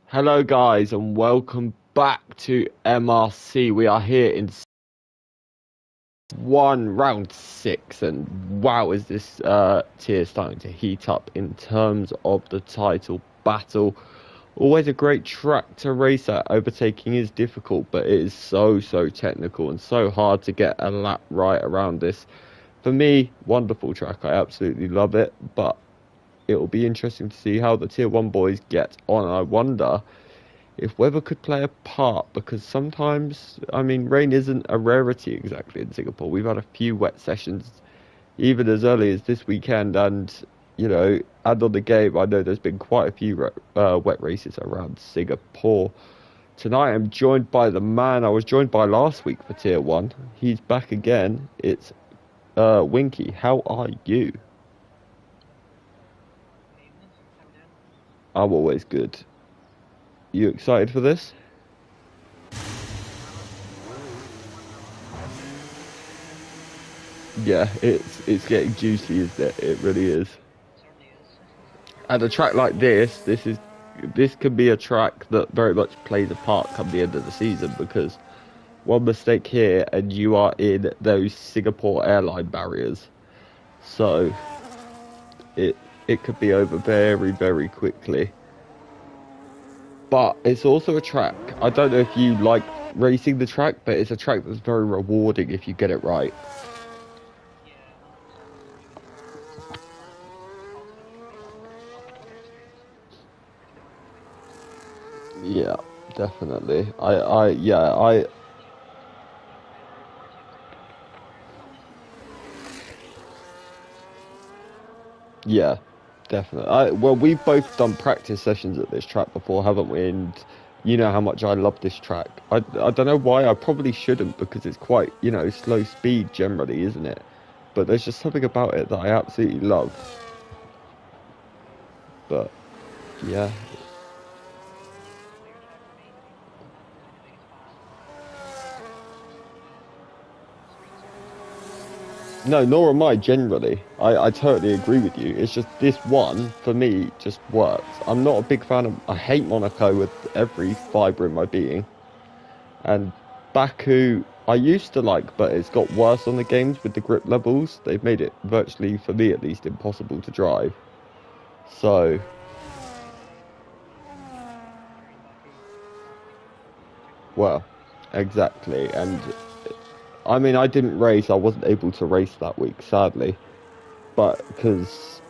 Hello, guys, and welcome back to MRC. We are here in round 6, and wow, is this tier starting to heat up in terms of the title battle. Always a great track to race at. Overtaking is difficult, but it is so technical and so hard to get a lap right around this. For me, wonderful track. I absolutely love it, but it will be interesting to see how the tier 1 boys get on. I wonder if weather could play a part, because sometimes, I mean, rain isn't a rarity exactly in Singapore. We've had a few wet sessions even as early as this weekend, and and on the game, I know there's been quite a few wet races around Singapore. Tonight I'm joined by the man I was joined by last week for tier 1. He's back again. It's Winky. How are you? I'm always good. You excited for this? Yeah, it's getting juicy, isn't it? It really is. And a track like this can be a track that very much plays a part come the end of the season, because one mistake here and you are in those Singapore airline barriers. So it it could be over very quickly. But it's also a track. I don't know if you like racing the track, but it's a track that's very rewarding if you get it right. Yeah, definitely. Yeah, definitely. Well, we've both done practice sessions at this track before, haven't we? And you know how much I love this track. I don't know why. I probably shouldn't, because it's quite, slow speed generally, isn't it? But there's just something about it that I absolutely love. But yeah, no, nor am I generally. I totally agree with you. It's just this one, for me, just works. I'm not a big fan of... I hate Monaco with every fibre in my being. And Baku, I used to like, but it's got worse on the games with the grip levels. They've made it virtually, for me at least, impossible to drive. So, well, exactly. And I mean, I didn't race. I wasn't able to race that week, sadly. But because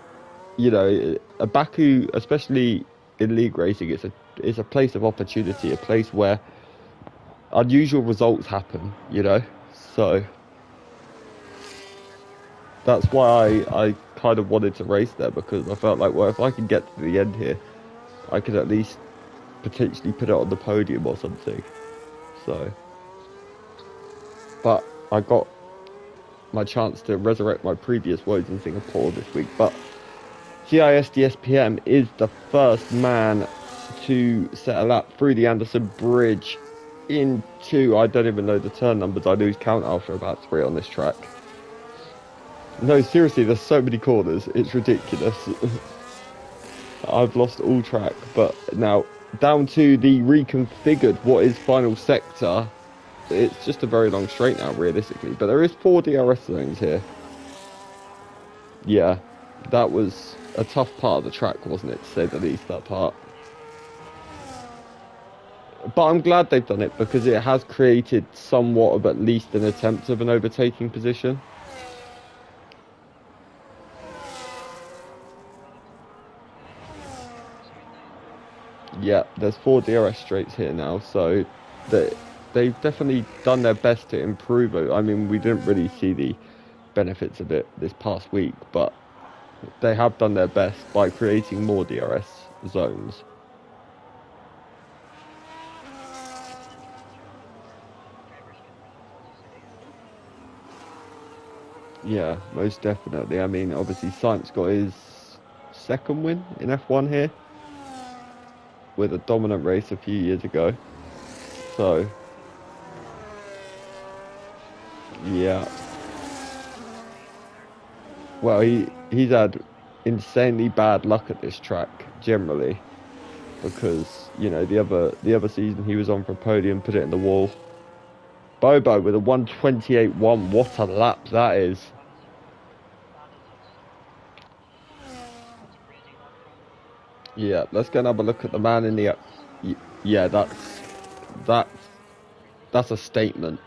a Baku, especially in league racing, it's a place of opportunity, a place where unusual results happen. So that's why I kind of wanted to race there, because I felt like, well, if I can get to the end here, I could at least potentially put it on the podium or something. So, but I got my chance to resurrect my previous woes in Singapore this week. But GISDSPM is the first man to set a lap through the Anderson Bridge into, I don't even know the turn numbers. I lose count after about 3 on this track. No, seriously, there's so many corners. It's ridiculous. I've lost all track. But now, down to the reconfigured what is final sector. It's just a very long straight now, realistically. But there is 4 DRS zones here. Yeah, that was a tough part of the track, wasn't it, to say the least, that part. But I'm glad they've done it, because it has created somewhat of at least an attempt of an overtaking position. Yeah, there's 4 DRS straights here now, so they've definitely done their best to improve it. I mean, we didn't really see the benefits of it this past week, but they have done their best by creating more DRS zones. Yeah, most definitely. I mean, obviously, Sainz got his second win in F1 here with a dominant race a few years ago. So, yeah. Well, he's had insanely bad luck at this track generally. because, you know, the other season he was on for a podium, put it in the wall. Bobo with a 1:28.1. What a lap that is. Yeah, let's go and have a look at the man in the... Yeah, that's a statement.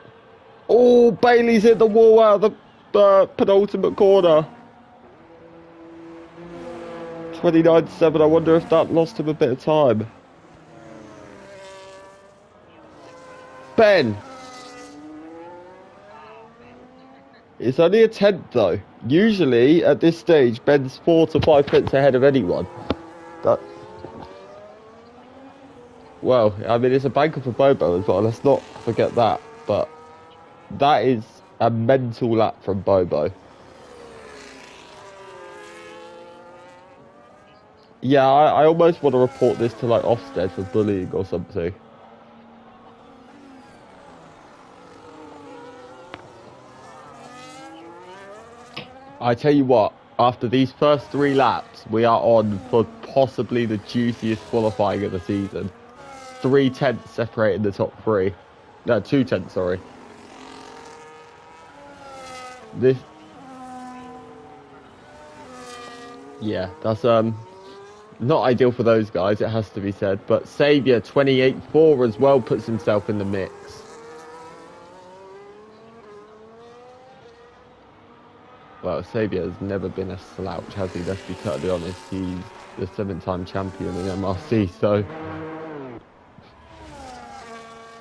Oh, Bailey's hit the wall out of the penultimate corner. 29.7. I wonder if that lost him a bit of time. Ben. It's only a tenth though. Usually at this stage, Ben's 4 to 5 tenths ahead of anyone. Well, I mean, it's a banker for Bobo as well. Let's not forget that. But that is a mental lap from Bobo. Yeah, I almost want to report this to like Ofsted for bullying or something. I tell you what, after these first 3 laps, we are on for possibly the juiciest qualifying of the season. 3 tenths separating the top 3. No, 2 tenths, sorry. This... Yeah, that's not ideal for those guys, it has to be said. But Saviour, 28.4 as well, puts himself in the mix. Well, Saviour has never been a slouch, has he? Let's be totally honest. He's the 7-time champion in MRC, so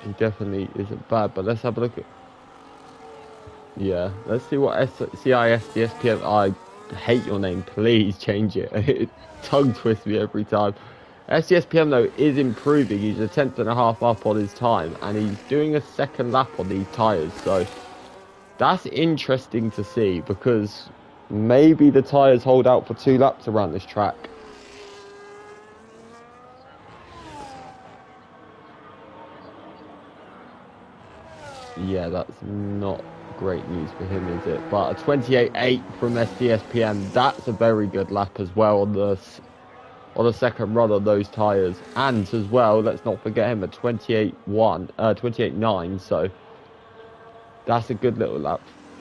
he definitely isn't bad. But let's have a look at... Yeah, let's see what CISDSPM... I hate your name, please change it. It tongue twists me every time. SDSPM though is improving. He's a 10.5 up on his time, and he's doing a second lap on these tyres, so that's interesting to see, because maybe the tyres hold out for 2 laps around this track. Yeah, that's not great news for him, is it? But a 28.8 from SDSPM, that's a very good lap as well on the second run on those tyres. And as well, let's not forget him, a 28.9, so that's a good little lap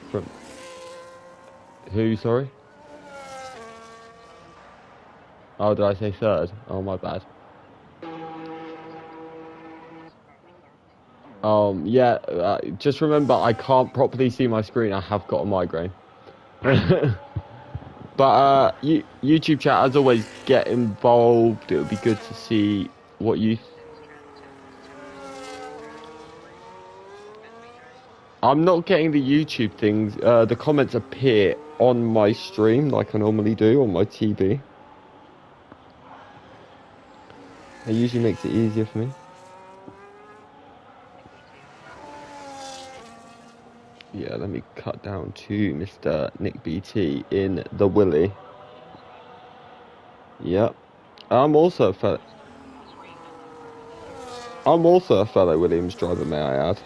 from... Who, sorry? Oh, did I say third? Oh, my bad. Yeah, just remember, I can't properly see my screen. I have got a migraine. But, YouTube chat, as always, get involved. It would be good to see what you... I'm not getting the YouTube things. The comments appear on my stream, like I normally do on my TV. It usually makes it easier for me. Yeah, let me cut down to Mr. Nick BT in the Willy. Yep. I'm also a fellow Williams driver, may I add.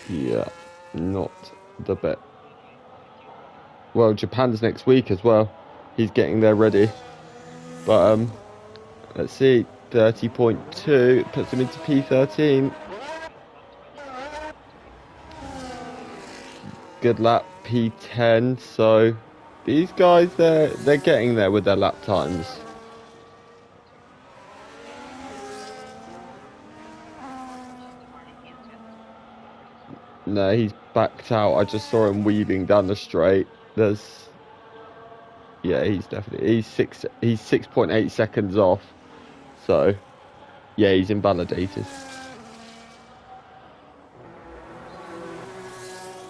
Yeah, not the bet. Well, Japan's next week as well. He's getting there ready. But, let's see. 30.2 puts him into P13. Good lap, P10. So, these guys, they're getting there with their lap times. No, he's backed out. I just saw him weaving down the straight. Yeah, he's 6.8 seconds off. So, yeah, he's invalidated.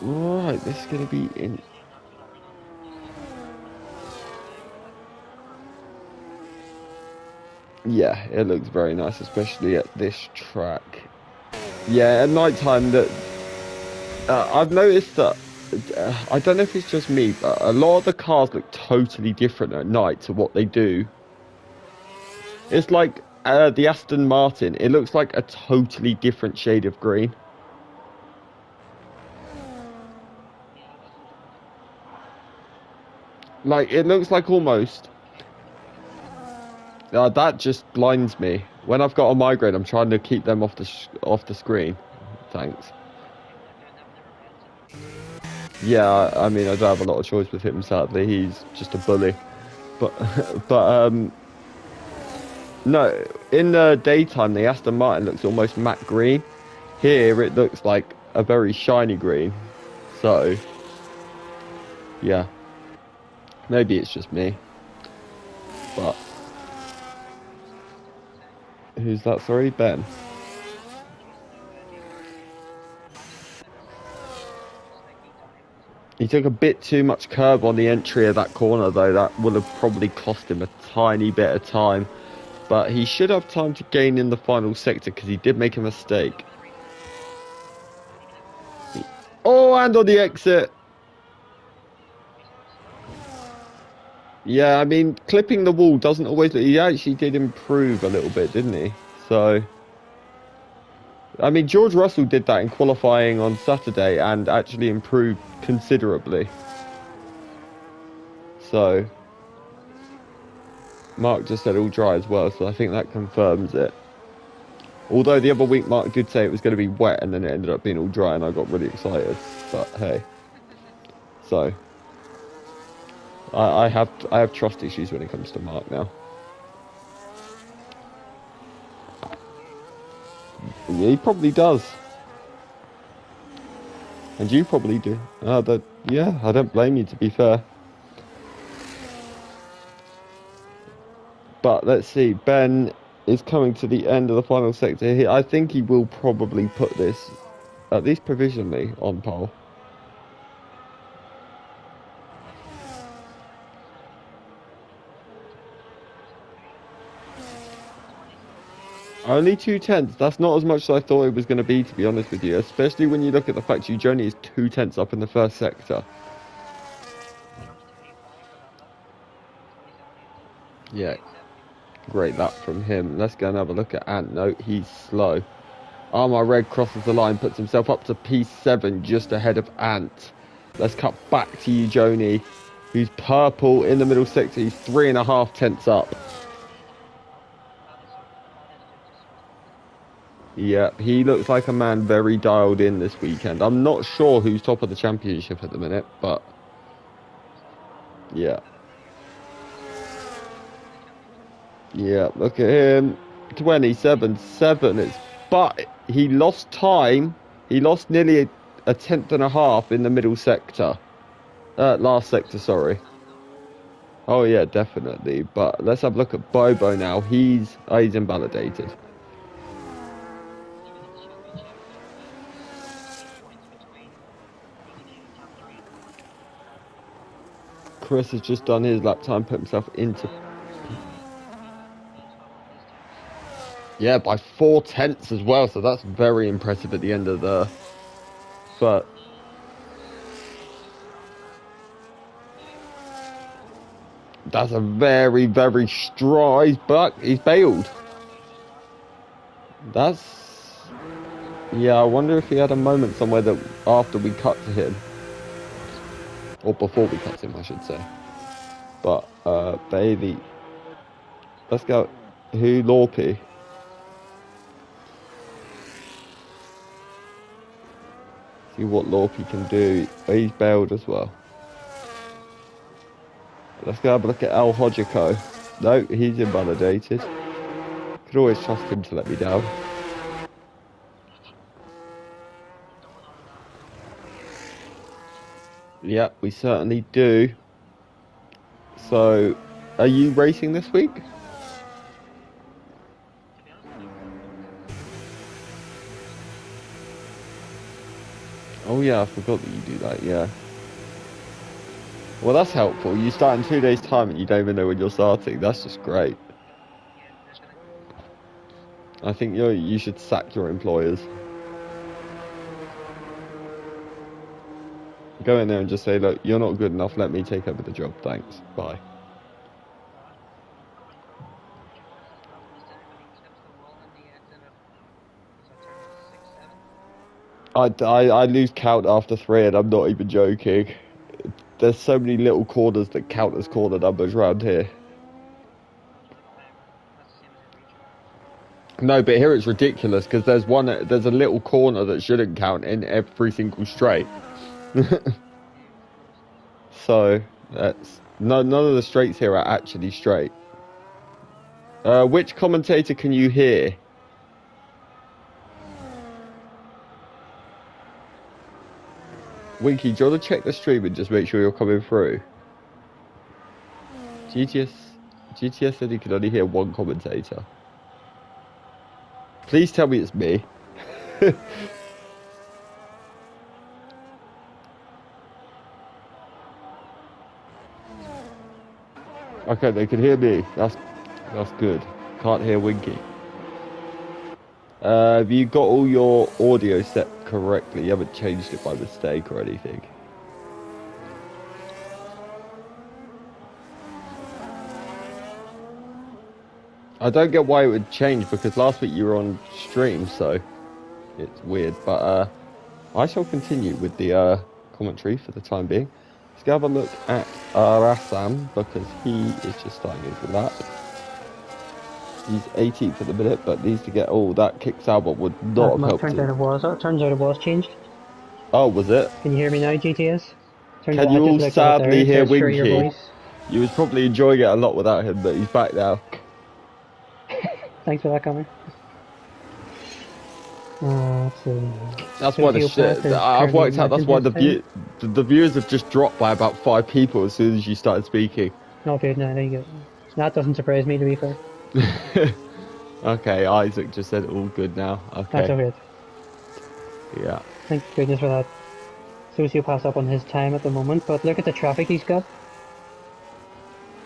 Right, this is going to be in... Yeah, it looks very nice, especially at this track. Yeah, at night time, I've noticed that, I don't know if it's just me, but a lot of the cars look totally different at night to what they do. It's like the Aston Martin, it looks like a totally different shade of green. Like, it looks like almost... that just blinds me. When I've got a migraine, I'm trying to keep them off the screen. Thanks. Yeah, I mean, I don't have a lot of choice with him, sadly. He's just a bully. But, no, in the daytime, the Aston Martin looks almost matte green. Here, it looks like a very shiny green. So, yeah. Maybe it's just me. But, who's that? Sorry, Ben. He took a bit too much curb on the entry of that corner, though. That would have probably cost him a tiny bit of time. But he should have time to gain in the final sector because he did make a mistake. Oh, and on the exit. Yeah, I mean, clipping the wall doesn't always... He actually did improve a little bit, didn't he? So... I mean, George Russell did that in qualifying on Saturday and actually improved considerably. So... Mark just said all dry as well, so I think that confirms it. Although the other week Mark did say it was going to be wet and then it ended up being all dry and I got really excited. But hey. So... I have trust issues when it comes to Mark now. Yeah, he probably does. And you probably do. Yeah, I don't blame you, to be fair. But let's see, Ben is coming to the end of the final sector here. I think he will probably put this, at least provisionally, on pole. Only 2/10. That's not as much as I thought it was going to be honest with you. Especially when you look at the fact Johnny is 2/10 up in the first sector. Yeah, great lap from him. Let's go and have a look at Ant. No, he's slow. Armar Red crosses the line, puts himself up to P7 just ahead of Ant. Let's cut back to you, Joni, who's purple in the middle sector. He's 3.5 tenths up. Yeah, he looks like a man very dialed in this weekend. I'm not sure who's top of the championship at the minute, but yeah. Yeah, look at him. 27.7. But he lost time. He lost nearly a tenth and a half in the middle sector. Last sector, sorry. Oh yeah, definitely. But let's have a look at Bobo now. He's invalidated. Chris has just done his lap time, put himself into... Yeah, by 4 tenths as well, so that's very impressive at the end of the... But... That's a very, very strong... He's bailed. That's... Yeah, I wonder if he had a moment somewhere that after we cut to him. Or before we cut him, I should say. But, Bailey. Let's go. Who? Lorpy. See what Lorpy can do. Oh, he's bailed as well. Let's go have a look at El Hojico. No, he's invalidated. Could always trust him to let me down. Yeah, we certainly do. So, are you racing this week? Oh yeah, I forgot that you do that, yeah. Well, that's helpful. You start in 2 days' time and you don't even know when you're starting. That's just great. I think you should sack your employers. Go in there and just say, look, you're not good enough. Let me take over the job. Thanks. Bye. I lose count after 3, and I'm not even joking. There's so many little corners that count as corner numbers around here. No, but here it's ridiculous because there's a little corner that shouldn't count in every single straight. So that's none of the straights here are actually straight. Which commentator can you hear? Winky, do you want to check the stream and just make sure you're coming through? GTS said he could only hear one commentator. Please tell me it's me. Okay, they can hear me. That's good. Can't hear Winky. Have you got all your audio set correctly? You haven't changed it by mistake or anything? I don't get why it would change because last week you were on stream, so it's weird. But I shall continue with the commentary for the time being. Let's go have a look at Rassam because he is just starting his lap. He's 18th at the minute, but needs to get all that kicks out, but would not have helped turns out it was changed. Oh, was it? Can you hear me now, GTS? Can you all sadly hear Winky? You was probably enjoying it a lot without him, but he's back now. Thanks for that, Connor. That's why the shit. I've worked out. That's why the viewers have just dropped by about 5 people as soon as you started speaking. Oh, good. No, there you go. That doesn't surprise me, to be fair. Okay, Isaac just said all good now. Okay. That's all good. Yeah. Thank goodness for that. Sociopath's up on his time at the moment, but look at the traffic he's got.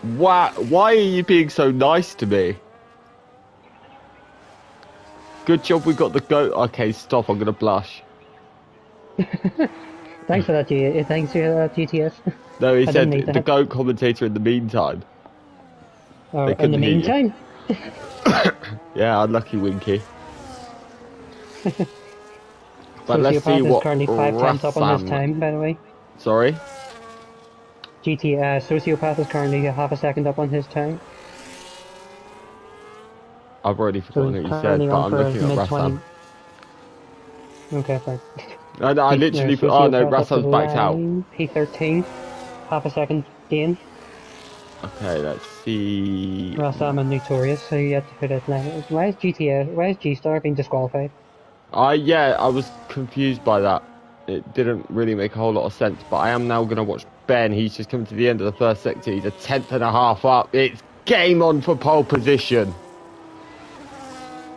Why are you being so nice to me? Good job we got the goat. Okay, stop. I'm gonna blush. Thanks for that, thanks for that, GTS. No, he said the goat commentator in the meantime. Oh, in the meantime? Yeah, unlucky Winky. But let's see what currently 5 times up on his time, by the way. Sorry? Sociopath is currently half a second up on his time. I've already forgotten what you said, but I'm looking at Rassam. Okay, fine. I literally... Oh no, Rassam's backed out. P13, half a second gain. Okay, let's see... Rassam and Notorious, so you have to put it like... Why is G-Star being disqualified? Yeah, I was confused by that. It didn't really make a whole lot of sense, but I am now going to watch Ben. He's just come to the end of the first sector. He's a 10th.5 up. It's game on for pole position.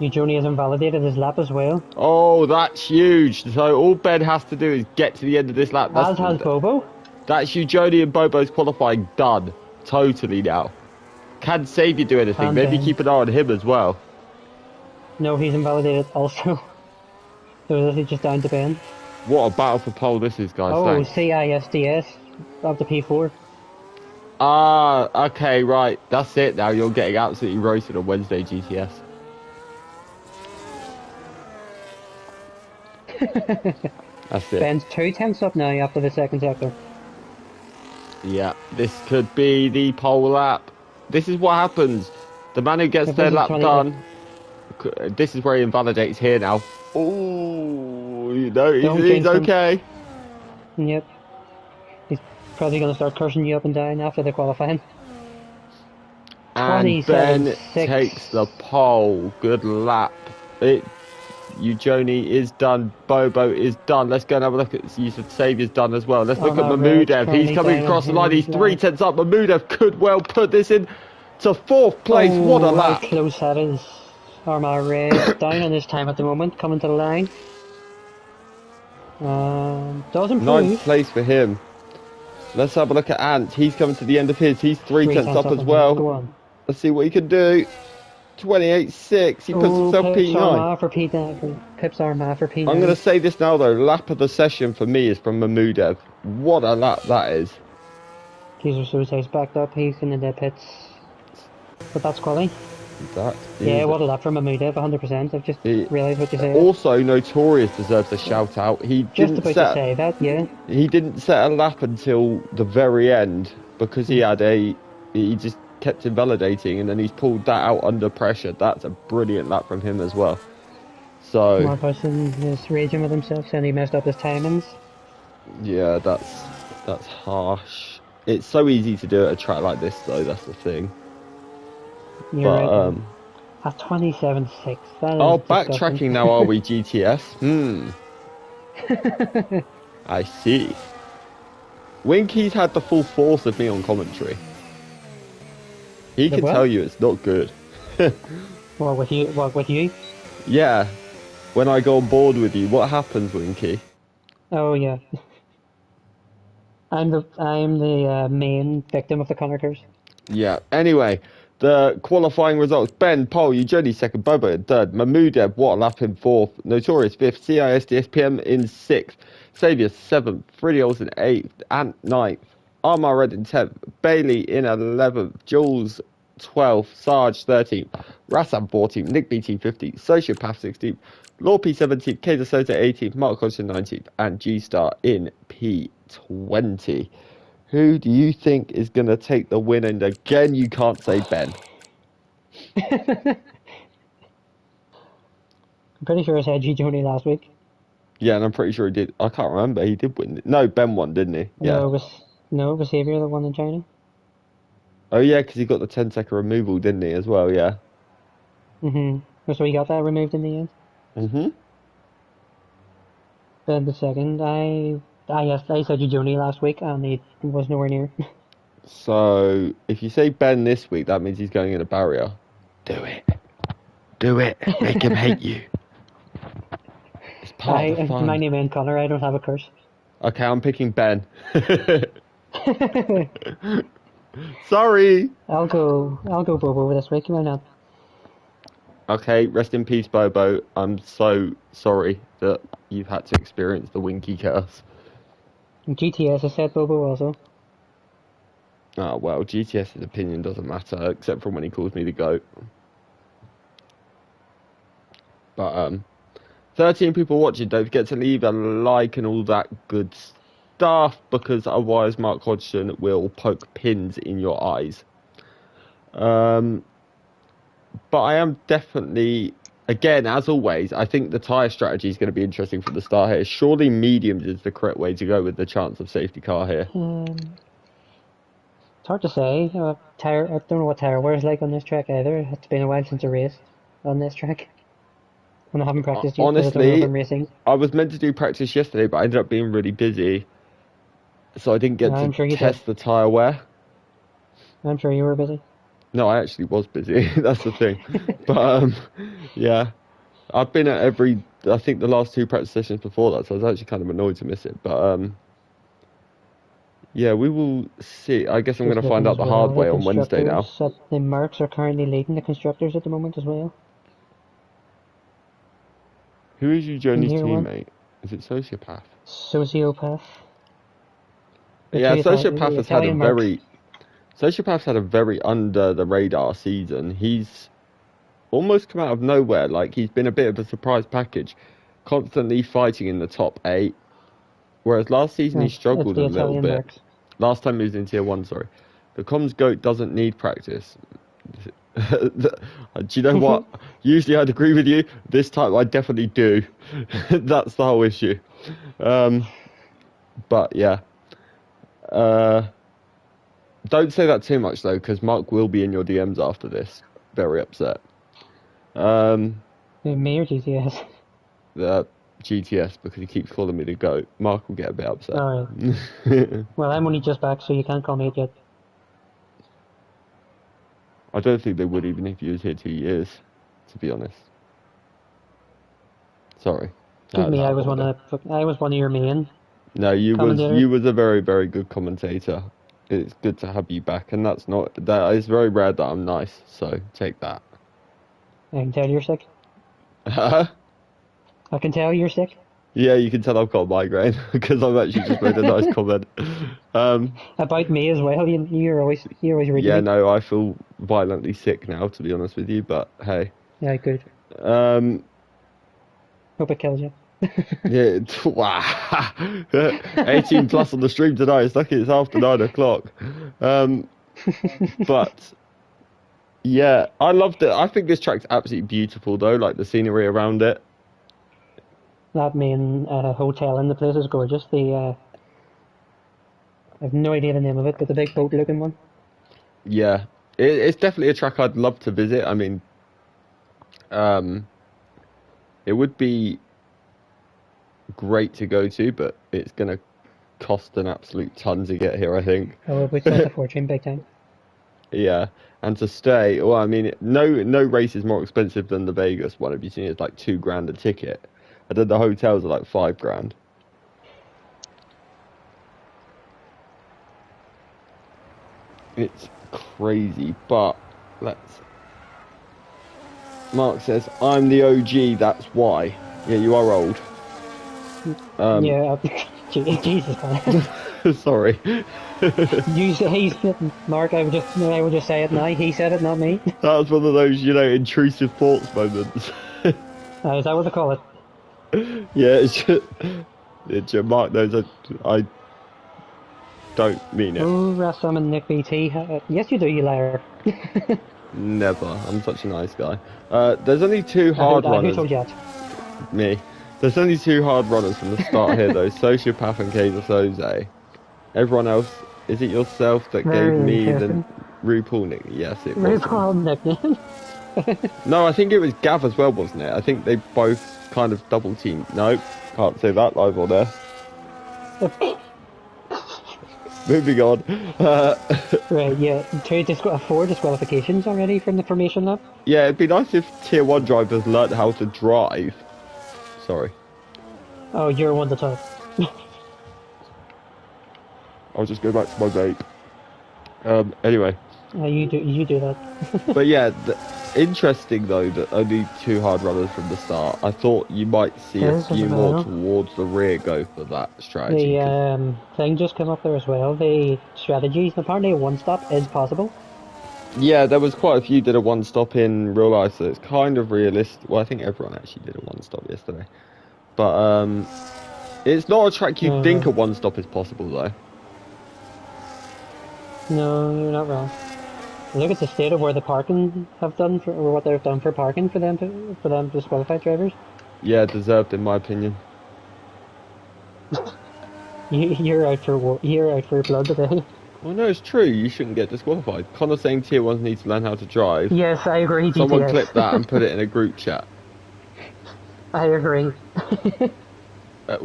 Eugenie has invalidated his lap as well. Oh, that's huge. So all Ben has to do is get to the end of this lap. As has Bobo. That's Eugenie and Bobo's qualifying done. Totally now. Can Saviour do anything? And Maybe Ben. keep an eye on him as well. No, he's invalidated also. So this is just down to Ben. What a battle for pole this is, guys. Oh, Thanks. CISDS. Up to P4. Ah, okay, right. That's it now. You're getting absolutely roasted on Wednesday, GTS. That's it. Ben's 2 tenths up now after the second sector. Yeah, this could be the pole lap. This is what happens. The man who gets their lap done. This is where he invalidates here now. Oh, you know, he's okay. Yep. He's probably going to start cursing you up and down after the qualifying. And Ben takes the pole. Good lap. Eugenie is done. Bobo is done. Let's go and have a look at... You said Saviour's done as well. Let's look at Mahmudev. He's coming across the line. He's 3 tenths up. Mahmudev could well put this in to 4th place. Oh, what a lap. How close that is. Armagh Red down on his time at the moment. Coming to the line. Does improve. 9th place for him. Let's have a look at Ant. He's coming to the end of his. He's 3 tenths up as well. Go on. Let's see what he can do. 28.6. He puts himself P9. Pips Armagh for P9. I'm going to say this now though. Lap of the session for me is from Mahmudev. What a lap that is. Geezer Suicide backed up. He's in the pits. But that's quality. That Yeah, is what a lap from Mahmoud, 100%. I've just it. realised what you said. Also, Notorious deserves a shout out. Just about to say that, yeah. He didn't set a lap until the very end because he just kept invalidating, and then he's pulled that out under pressure. That's a brilliant lap from him as well. So Mark Hudson is raging with himself, saying he messed up his timings. yeah, that's harsh. It's so easy to do at a track like this, though. That's the thing. You're But right, though. At 27.6, that is oh, disgusting. backtracking now. Are we GTS? I see. Winky's had the full force of me on commentary. He The can what? tell you it's not good. What with you? What with you? Yeah, when I go on board with you, what happens, Winky? Oh yeah, I'm the main victim of the Connor curse. Yeah. Anyway, the qualifying results: Ben, Pole, Eugenie second, Bobo in third, Mahmoudev, what a lap in fourth, Notorious fifth, CISDSPM in sixth, Saviour seventh, Friddles in eighth, Ant ninth, Armar Red in tenth, Bailey in 11th, Jules 12th, Sarge 13th, Rassam 14th, Nick BT 15th, Sociopath 16th, Lorp 17th, K Soto 18th, Mark Hodgson 19th, and G Star in P20. Who do you think is going to take the win? And again, you can't say Ben. I'm pretty sure I said G Joni last week. Yeah, and I'm pretty sure he did. I can't remember. He did win. No, Ben won, didn't he? Yeah. No, it was Xavier that won in China. Oh, yeah, because he got the 10-second removal, didn't he, as well? Yeah. So he got that removed in the end. hmm Then the second, I said G Joni last week, and he was nowhere near. So, if you say Ben this week, that means he's going in a barrier. Do it. Do it. Make him hate you. It's part of the My fun. name ain't Connor. I don't have a curse. Okay, I'm picking Ben. Sorry. I'll go Bobo this week. Why not? Okay, rest in peace, Bobo. I'm so sorry that you've had to experience the Winky curse. GTS has said Bobo also. Oh, well, GTS's opinion doesn't matter, except for when he calls me the GOAT. But, 13 people watching, don't forget to leave a like and all that good stuff, because otherwise Mark Hodgson will poke pins in your eyes. But I am definitely, again, as always, I think the tyre strategy is going to be interesting from the start here. Surely mediums is the correct way to go with the chance of safety car here. It's hard to say. I don't know what tire wear is like on this track either. It's been a while since I raced on this track. And I haven't practiced yet because I don't know if Honestly, I'm racing. I was meant to do practice yesterday, but I ended up being really busy, so I didn't get to I'm sure you did. test the tyre wear. I'm sure you were busy. No, I actually was busy. That's the thing. But yeah, I've been at I think the last two practice sessions before that, so I was actually kind of annoyed to miss it. But yeah, we will see. I guess I'm going Just to find looking out as the hard well. The way on Wednesday constructors now. the Mercs are currently leading the constructors at the moment as well. Who is In Eugenie's Year 1. teammate? Is it Sociopath? Sociopath. The Yeah, two the Italian Mercs. Sociopath's had a very under the radar season. He's almost come out of nowhere. Like he's been a bit of a surprise package, constantly fighting in the top 8. Whereas last season he It's struggled the a little Italian bit. Mercs. Last time he was in tier 1, sorry. The comms goat doesn't need practice. Do you know what? Usually I'd agree with you. This time I definitely do. That's the whole issue. But yeah. Don't say that too much though, because Mark will be in your DMs after this. Very upset. Me or GTS? The GTS, because he keeps calling me the GOAT. Mark will get a bit upset. Alright. Well, I'm only just back, so you can't call me it yet. I don't think they would even if you was here 2 years, to be honest. Sorry. Excuse me, I was bother. one of your main No, commentators. you was a very, very good commentator. It's good to have you back, and that is very rare that I'm nice, so take that. I can tell you're sick. Huh? I can tell you're sick. Yeah, you can tell I've got a migraine because I've actually just made a nice comment. Um, About me as well. You're always reading yeah, me. no, I feel violently sick now, to be honest with you. But hey, Yeah, good. um, Hope it kills you. yeah, wow, 18 plus on the stream tonight. It's lucky it's after 9 o'clock. Um, but yeah, I loved it. I think this track's absolutely beautiful, though. Like the scenery around it. That main hotel in the place is gorgeous. I have no idea the name of it, but the big boat looking one. Yeah, it's definitely a track I'd love to visit. I mean, um, it would be great to go to, but it's gonna cost an absolute ton to get here, I think. Oh, it would cost a fortune, big time. Yeah, and to stay, well, I mean, no race is more expensive than the Vegas one. Have you seen it? It's like 2 grand a ticket, and then the hotels are like 5 grand. It's crazy, but let's. Mark says, "I'm the OG. That's why." Yeah, you are old. Um, Yeah, Jesus, man. sorry. He's Mark. I would just say it now. He said it, not me. That was one of those, intrusive thoughts moments. Is that what they call it? Yeah, Mark knows I don't mean it. Oh, Rassam and Nick BT. Yes, you do, you liar. Never. I'm such a nice guy. There's only two I who, hard I who runners. told you that? Me. There's only two hard runners from the start here, though. Sociopath and Kaiser Soze. Everyone else, is it yourself that gave Very me the interesting. RuPaul nick? Yes, it Very was him. proud nickname. No, I think it was Gav as well, wasn't it? I think they both kind of double teamed. Nope, can't say that live or there. Moving on. Right, yeah. Four disqualifications already from the formation lap. Yeah, it'd be nice if Tier 1 drivers learned how to drive. Sorry. Oh, you're one to talk. I'll just go back to my vape. Anyway. You do that. But yeah, interesting though that only two hard runners from the start. I thought you might see a Yes, as few more well. towards the rear go for that strategy. The 'Cause thing just came up there as well. The strategies. Apparently, a one stop is possible. yeah, there was quite a few did a one stop in real life, so it's kind of realistic. Well, I think everyone actually did a one stop yesterday. But it's not a track you'd think Uh, a one stop is possible though. no, you're not wrong. Look at the state of where the parking have done for, or what they've done for parking for them disqualified drivers. Yeah, deserved in my opinion. You're out for blood today. Well, no, it's true. You shouldn't get disqualified. Connor saying tier ones need to learn how to drive. Yes, I agree. Someone GTS. clip that and put it in a group chat. I agree. Uh,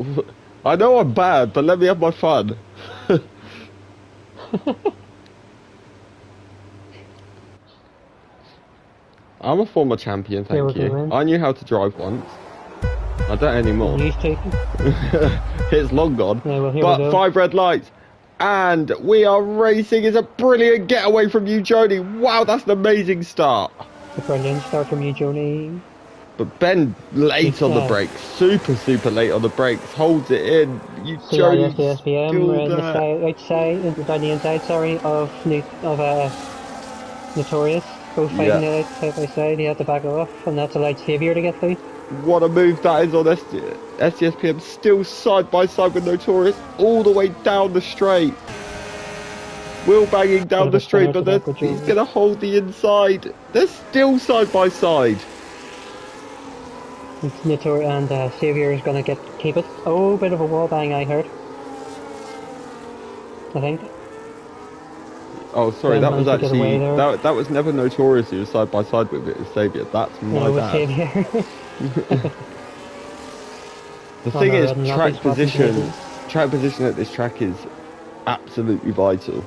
I know I'm bad, but let me have my fun. I'm a former champion, Here we thank go, you. man. I knew how to drive once. I don't anymore. Used to. It's long gone. Yeah, well, here we But go. 5 red lights. And we are racing. It's a brilliant getaway from you, Jody. Wow, that's an amazing start. A brilliant start from you, Joni. But Ben late on the Yeah. brakes. Super late on the brakes. Holds it in. You, Jody, CIS, the SPM, skilled we're in the that. down the inside, sorry, of Notorious. Both fighting Yeah. it out side by side. He had to back off, and that's allowed Xavier to get through. What a move that is on STSPM. Still side by side with Notorious. All the way down the straight. Wheel banging down Bit of the a straight, spinner but to back with he's Jody. going to hold the inside. They're still side by side. Notorious and Xavier is going to keep it. Oh, bit of a wall bang, I heard. I think. Oh, sorry, Ben that was managed to get away actually there. that was never Notorious who was side by side with it. It was Xavier. That's No, my it was bad. Xavier. The Oh, thing no, is, Red and track Nothing's swapping position, places. track position at this track is absolutely vital.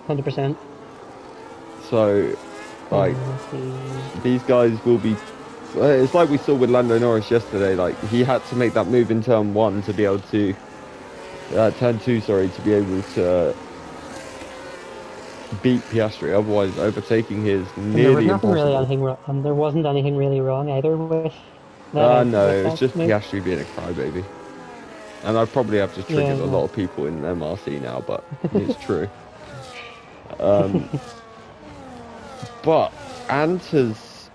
100%. So, like, these guys will be. It's like we saw with Lando Norris yesterday. Like, he had to make that move in turn 1 to be able to. Turn 2, sorry, to be able to beat Piastri. Otherwise, overtaking his And there was nearly nothing really impossible. anything wrong, and there wasn't anything really wrong either with No, it was that just move. Piastri being a crybaby. And I probably have just Yeah, triggered a lot of people in MRC now, but it's true. Um, but Ant has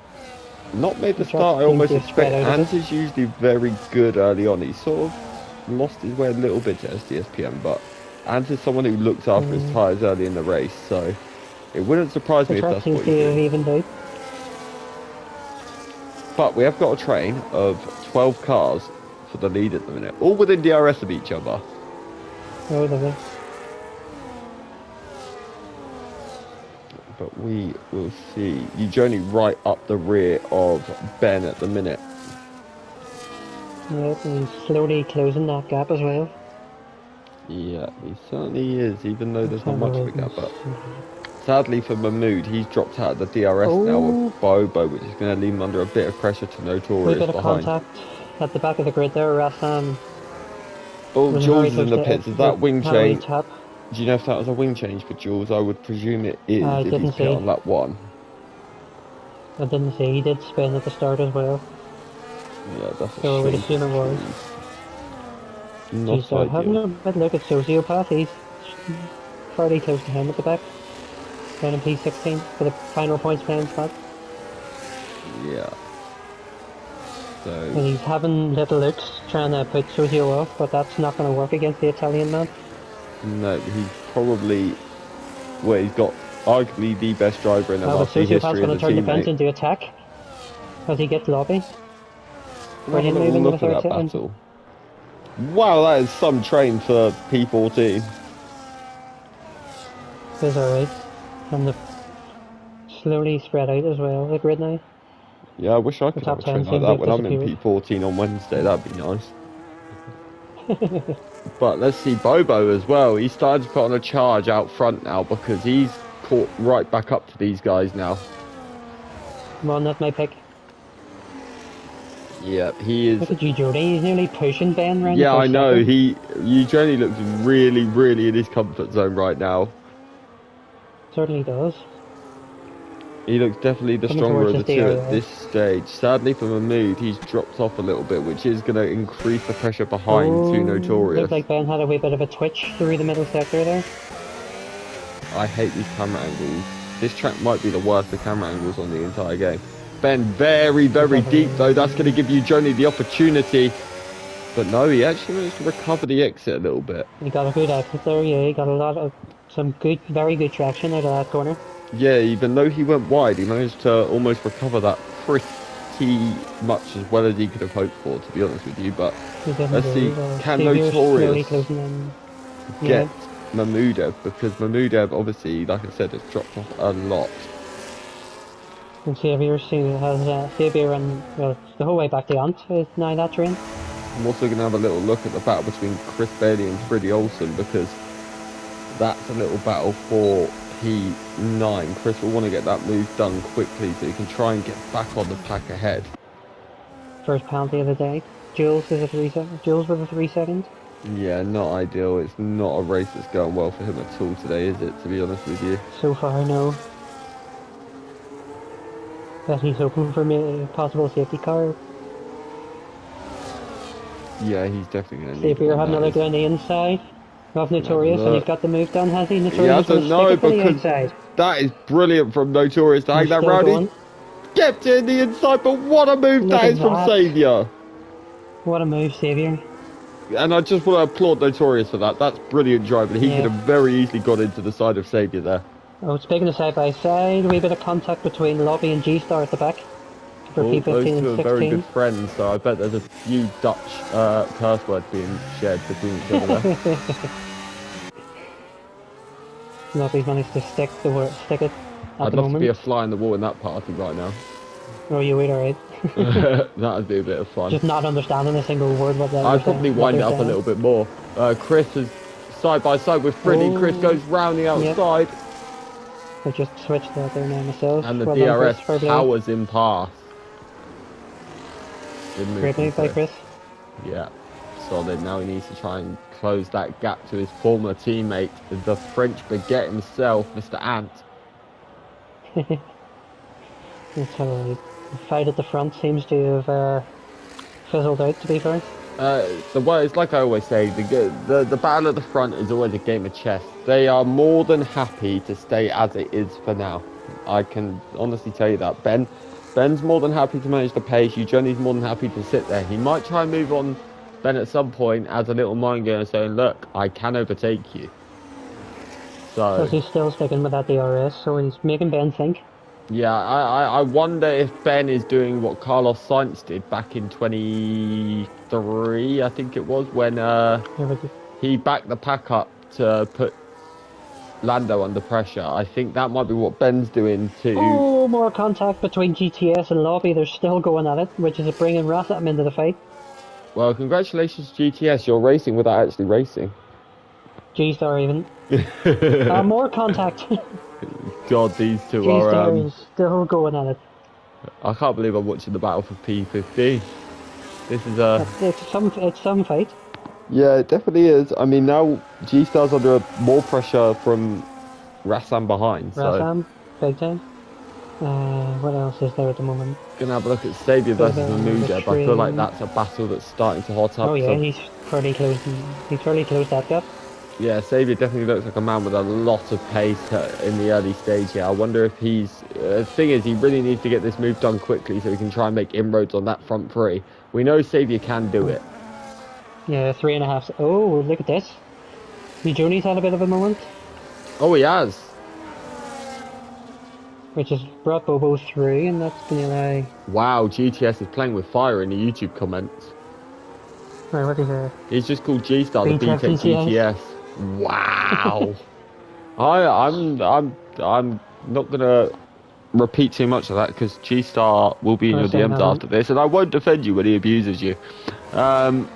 not made the the track start I seems almost to have spread expect. out a bit. Ant is usually very good early on. He sort of lost his way a little bit to SDSPM, but Ant is someone who looks after his Mm, tyres early in the race, so it wouldn't surprise the me if track that's seems what he's to have doing. evened out. But we have got a train of 12 cars for the lead at the minute, all within DRS of each other. Oh, lovely. But we will see. You journey right up the rear of Ben at the minute. Yep, and he's slowly closing that gap as well. Yeah, he certainly is, even though Let's there's not have a much of a look and gap. But see. sadly for Mahmood, he's dropped out of the DRS now with Oh, Bobo, which is going to leave him under a bit of pressure to wee Notorious bit of behind. contact at the back of the grid there. Rassam Oh, was Jules very is in close the to pits. Is that wing had a wee change? tap. Do you know if that was a wing change for Jules? I would presume it is I if he's didn't pit see. on lap 1. I didn't see. He did spin at the start as well. Yeah, that's a So I would shame assume it for was. Jules. Geez, Not so having ideal. a bit look at Sociopath. He's fairly close to him at the back. Down in P16 for the final points playing spot. Yeah. So And he's having little looks trying to put Socio off, but that's not going to work against the Italian man. no, he's probably well, he's got arguably the best driver in But MRC Sociopath's history as going a to turn defense teammate. into attack as he gets lobby. We'll have a Brilliant move little into the look at third that second. battle. Wow, that is some train for P14. Is alright. And the slowly spread out as well, the grid now. Yeah, I wish I The could have top a 10 train like seems to that have when I'm in disappeared. P14 on Wednesday. That'd be nice. But let's see Bobo as well. He's starting to put on a charge out front now because he's caught right back up to these guys now. Come on, that's my pick. Yeah, he is. Look at you, Jody. He's nearly pushing Ben around Yeah, the I first know. second. Eugenie looks really, really in his comfort zone right now. Certainly does. He looks definitely the Coming stronger towards of his the two at DRS. this stage. Sadly for Mahmood, he's dropped off a little bit, which is going to increase the pressure behind Oh, to Notorious. looked like Ben had a wee bit of a twitch through the middle sector there. I hate these camera angles. This track might be the worst of camera angles on the entire game. Ben very, very deep though. That's going to give Eugenie the opportunity. But no, he actually managed to recover the exit a little bit. He got a good exit there, yeah. He got some good, very good traction out of that corner. Yeah, even though he went wide, he managed to almost recover that pretty much as well as he could have hoped for, to be honest with you. But He didn't let's see, can Xavier's slowly Notorious closing in. get Yeah. Mahmoudev? Because Mahmoudev, obviously, like I said, has dropped off a lot. And Xavier has Xavier and well, the whole way back to Ant is now that train. I'm also going to have a little look at the battle between Chris Bailey and Freddie Olsen because that's a little battle for P9. Chris will want to get that move done quickly so he can try and get back on the pack ahead. First penalty of the day. Jules is a 3 second. Jules with a 3 second. Yeah, not ideal. It's not a race that's going well for him at all today, is it, to be honest with you? So far, no. But he's hoping for a possible safety car. Yeah, he's definitely going to need Xavier one. having a look That around the inside of Notorious, and look. he's got the move done, has he? He Notorious is going hasn't, to stick no, it to the because outside. that is brilliant from Notorious to hang He's that still round. He going. kept it in the inside, but what a move Look that at is from that. Saviour. What a move, Xavier. And I just want to applaud Notorious for that. That's brilliant driving. He Yeah. could have very easily got into the side of Saviour there. Oh, speaking of side by side, a wee bit of contact between Lobby and G-Star at the back for Well, P15 those two and are very 16. good friends, so I bet there's a few Dutch curse words being shared between each other there. Lobby's managed to stick it at I'd the love to be a moment. fly in the wall in that party right now. Oh, you wait, alright. That'd be a bit of fun. Just not understanding a single word what they're I'd probably saying, wind it up a little bit more. Chris is side by side with Freddie. Oh, Chris goes round the outside. I just switched that there now myself. And the Well done, DRS Chris. Fair play. powers him past. Good move Great from move by Chris. Yeah, solid. Now he needs to try and close that gap to his former teammate, the French baguette himself, Mr. Ant. Let's have a look. The fight at the front seems to have fizzled out, to be fair. It's like I always say, the battle at the front is always a game of chess. They are more than happy to stay as it is for now. I can honestly tell you that. Ben's more than happy to manage the pace. Johnny's more than happy to sit there. He might try and move on Ben at some point as a little mind game saying, look, I can overtake you. So Because he's still sticking with that DRS, so he's making Ben think. yeah, I wonder if Ben is doing what Carlos Sainz did back in 23, I think it was, when he backed the pack up to put Lando under pressure. I think that might be what Ben's doing too. Oh, more contact between GTS and Lobby. They're still going at it, which is bringing Ratham into the fight. Well, congratulations, GTS. You're racing without actually racing. G-Star even. More contact. God, these two G-Star are... is still going at it. I can't believe I'm watching the battle for P15. This is a... It's some fight. Yeah, it definitely is. I mean, now G-Star's under more pressure from Ratham behind. Ratham, big time. What else is there at the moment? Gonna have a look at Savior versus Mamuda, but I feel like that's a battle that's starting to hot up. Oh yeah, he's fairly close that gap. Yeah, Savior definitely looks like a man with a lot of pace in the early stage here. I wonder if he's... the thing is, he really needs to get this move done quickly so he can try and make inroads on that front three. We know Savior can do it. Yeah, 3.5. Oh, look at this. Joni's had a bit of a moment. Oh, he has. Which has brought Bobo through, and that's been Wow, GTS is playing with fire in the YouTube comments. Right, what is it? He's just called G-Star, the BTEC GTS. Wow. I'm not gonna repeat too much of that because G-Star will be in your DMs after this, and I won't defend you when he abuses you. But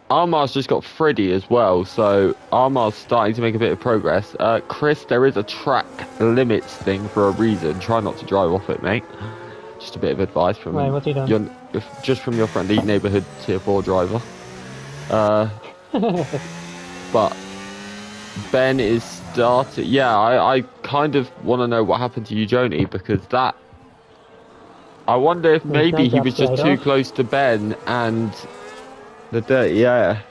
Armar's just got Freddy as well, so Armar's starting to make a bit of progress. Chris, there is a track limits thing for a reason. Try not to drive off it, mate. Just a bit of advice from just from your friendly neighbourhood tier 4 driver. But Ben is starting. Yeah, I kind of want to know what happened to Joni, because that... I wonder if maybe he was just too close to Ben and the dirty air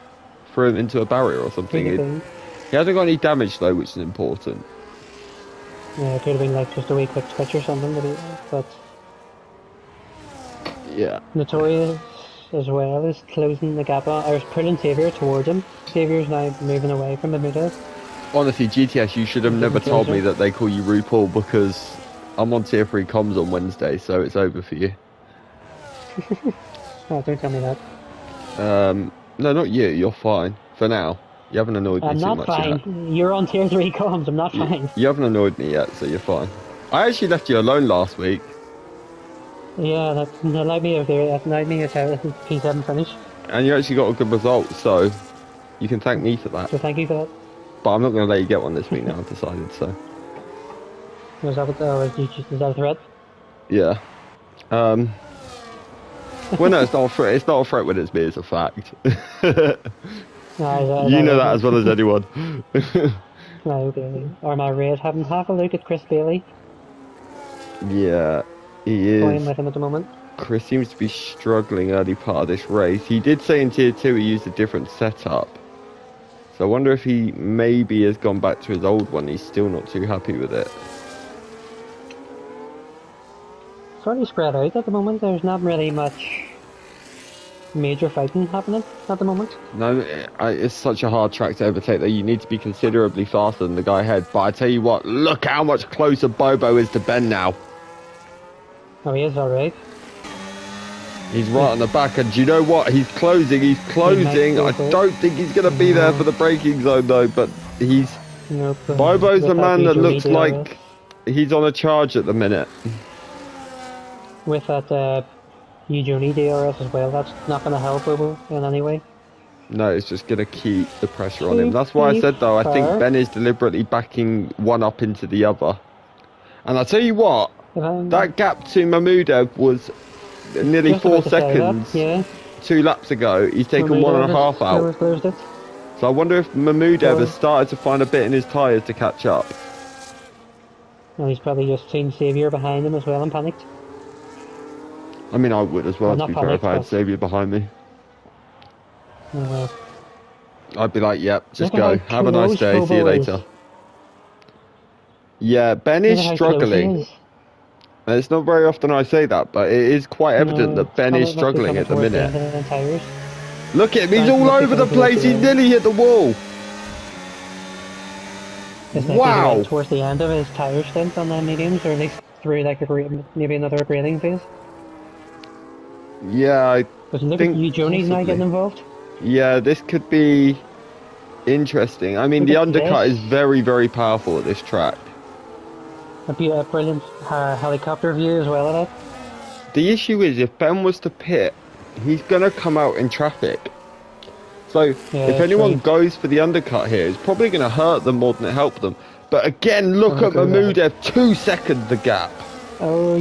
threw him into a barrier or something. He hasn't got any damage though, which is important. Yeah, it could have been like just a wee quick switch or something, but... Yeah. Notorious as well is closing the gap. I was pulling Xavier towards him. Xavier's now moving away from the middle. Honestly, GTS, you should have never told me that they call you RuPaul, because I'm on tier 3 comms on Wednesday, so it's over for you. Oh, don't tell me that. No, not you. You're fine for now. You haven't annoyed me too much. I'm not fine. Yet. You're on tier 3 comms. I'm not fine. You haven't annoyed me yet, so you're fine. I actually left you alone last week. Yeah, that allowed me to P7 finish. And you actually got a good result, so you can thank me for that. So thank you for that. But I'm not going to let you get one this week now, I've decided, so. Was that a threat? Yeah. Well, no, it's not a threat. It's not a threat when it's me, it's a fact. You know that as well as anyone. Okay. Or my raid having half a look at Chris Bailey. Yeah, he is. Playing with him at the moment. Chris seems to be struggling early part of this race. He did say in tier 2 he used a different setup. So I wonder if he maybe has gone back to his old one. He's still not too happy with it. Sort of spread out at the moment. There's not really much major fighting happening at the moment. No, it's such a hard track to overtake that you need to be considerably faster than the guy ahead. But I tell you what, look how much closer Bobo is to Ben now. Oh, he is alright. He's right on the back, and do you know what? He's closing. I don't think he's going to be there for the braking zone though, but he's... Nope, Bobo's the man that looks like he's on a charge at the minute. With that Joni DRS as well, that's not going to help Bobo in any way. No, it's just going to keep the pressure on him. That's why I said though, I think Ben is deliberately backing one up into the other. And I'll tell you what, that gap to Mahmudev was nearly 4 seconds 2 laps ago. He's taken 1.5 out. So I wonder if Mahmudev has started to find a bit in his tyres to catch up. And he's probably just seen Xavier behind him as well and panicked. I mean, I would as well, to not be fair, panic, if I had but Xavier behind me. uh, I'd be like, yep, just look at how go. Have a nice close day. See you Bobo is. later. Yeah, Ben Look is at how close he struggling. is. And it's not very often I say that, but it is quite evident No, that Ben is must be struggling coming at the towards the minute. end of the tires. Look at him, he's Frank all must be over the coming towards place. the He end. nearly hit the wall. It's like he's right Wow. towards the end of his tire stint on the mediums, or at least through like maybe another grading phase. Yeah, I But look at think you, Joni's now getting possibly. involved. Yeah, this could be interesting. I mean, Look the at undercut is this. very, very powerful at this track. A brilliant helicopter view as well of it. The issue is, if Ben was to pit, he's going to come out in traffic. So, if Yeah, anyone true. goes for the undercut here, it's probably going to hurt them more than it help them. But again, look Oh, at go right. Mahmudev, 2 seconds the gap. Oh,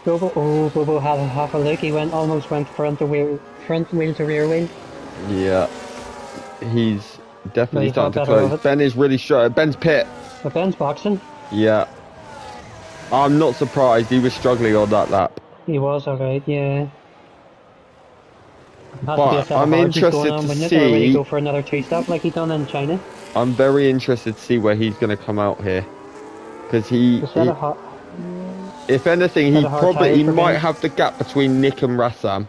Bobo had a half a look. He almost went front wheel to rear wheel. Yeah, he's But definitely he thought starting to better of close. it. Ben is really strong. Ben's pit. But Ben's boxing. Yeah. I'm not surprised. He was struggling on that lap. He was alright, yeah. Has to be a But set of I'm hards he's going interested on, to wouldn't it? Or would he see. go for another two-stop like he done in China? I'm very interested to see where he's going to come out here. Because The set of hot. if anything, set of hard tires he for might Ben. have the gap between Nick and Rassam.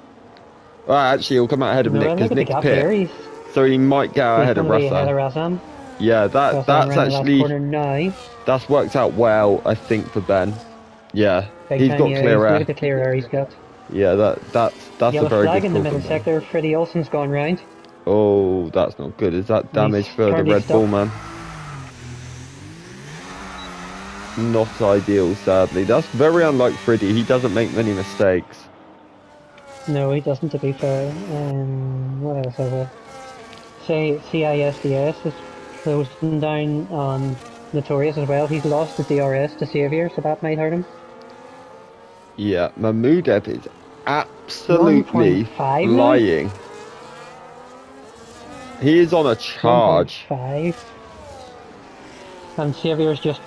Well, actually, he'll come out ahead of No, Nick look because at the Nick's gap pit. there. So he might get out He's ahead of going to be ahead of Rassam. Rassam. Yeah, Rassam that's around the last actually, corner now. that's worked out well, I think, for Ben. Yeah, Big he's time, got yeah. clear Look air. at the clear air he's got. Yeah, that's a Yellow very flag good in the call middle from Ben. sector. Freddie Olsen's gone round. Oh, that's not good. Is that damage He's for the currently Red Bull stuck. man? Not ideal, sadly. That's very unlike Freddy. He doesn't make many mistakes. No, he doesn't, to be fair. What else is it? Say CISDS is closing down on Notorious as well. He's lost the DRS to Xavier, so that might hurt him. Yeah, Mahmudev is absolutely 1.5 now? flying. He is on a charge. 1.5. And Xavier's just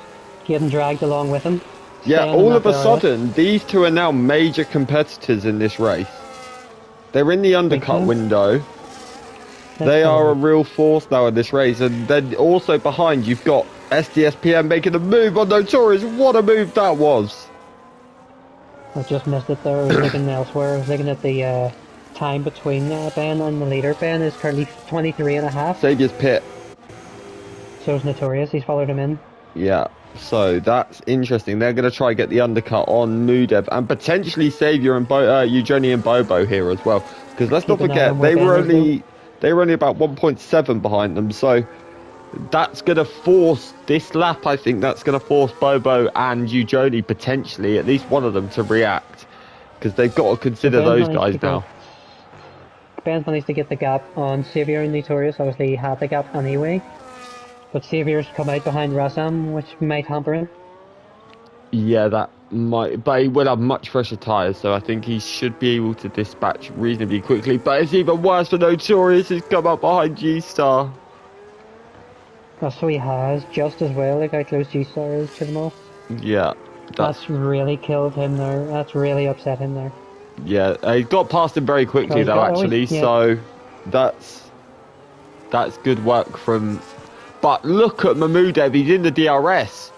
getting dragged along with him. Yeah, staying in all that of a DRS. sudden, these two are now major competitors in this race. They're in the undercut so. window. They are a real force now in this race. And then also behind, you've got SDSPM making a move on Notorious. What a move that was. I just missed it there. I was looking elsewhere. I was looking at the time between Ben and the leader. Ben is currently 23.5. Xavier's pit. So is Notorious. He's followed him in. Yeah, so that's interesting. They're going to try and get the undercut on Mudev and potentially Xavier and Eugenie and Bobo here as well. Because let's not Keep an eye on forget, where they were only about 1.7 behind them. So that's going to force this lap. I think that's going to force Bobo and Eugenie potentially, at least one of them, to react. Because they've got to consider those guys now. Ben managed to get the gap on Xavier and Notorious. Obviously, he had the gap anyway. But Xavier's come out behind Rassam, which might hamper him. Yeah, that might, but he will have much fresher tyres, so I think he should be able to dispatch reasonably quickly. But it's even worse for Notorious. He's come up behind G-Star. Oh, so he has, just as well. Look how close G-Star is to them all. Yeah, That's really killed him there. That's really upset him there. Yeah, he got past him very quickly though, actually. Yeah. So that's good work from. But look at Mahmudev. He's in the DRS.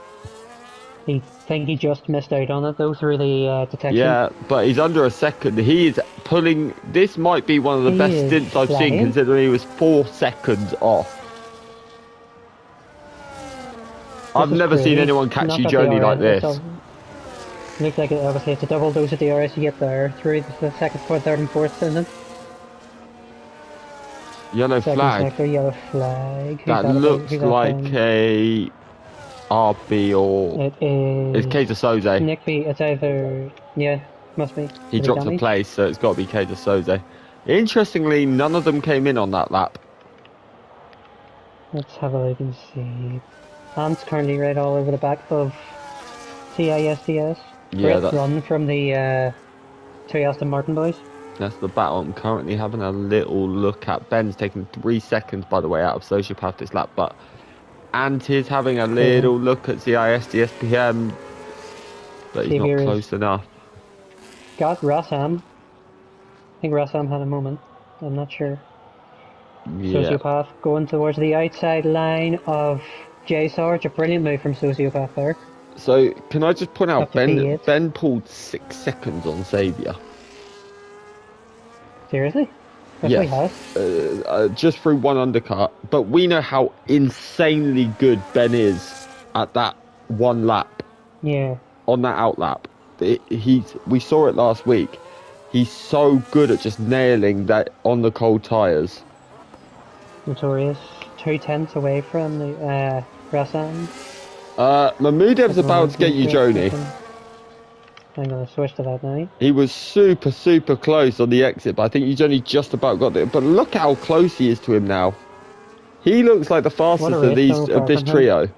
I think he just missed out on it though through the detection. Yeah, but he's under a second. He is pulling. This might be one of the best stints I've seen, considering he was 4 seconds off. I've never seen anyone catch Eugenie like this. Looks like obviously it's a double dose of DRS you get there through the second, third and fourth inning. Yellow flag. Sector, yellow flag. That looks like a RB or it is. It's Keita Soze. Nick B. It's either must be. He dropped a place, so it's got to be Keita Soze. Interestingly, none of them came in on that lap. Let's have a look and see. Ant's currently right all over the back of CISDS. Yeah, that's run from the two Aston Martin boys. That's the battle I'm currently having a little look at. Ben's taken 3 seconds, by the way, out of Sociopath this lap, but Ant is having a little look at CISDSPM, but he's not close enough. Got Rassam think Rassam had a moment. I'm not sure. Yeah. Sociopath going towards the outside line of J Sarge. A brilliant move from Sociopath there. So can I just point Up out to P8. Ben pulled 6 seconds on Xavier. Seriously? That's what he Yes, has. just through one undercut. But we know how insanely good Ben is at that one lap Yeah. on that outlap. We saw it last week. He's so good at just nailing that on the cold tires. Notorious. 2 tenths away from the Rassam. Mahmoudev's At the about moment, to get you, he's Joni. second. I'm going to switch to that now. He was super close on the exit, but I think he's only just about got there. But look how close he is to him now. He looks like the What a fastest race so of far this from him. trio.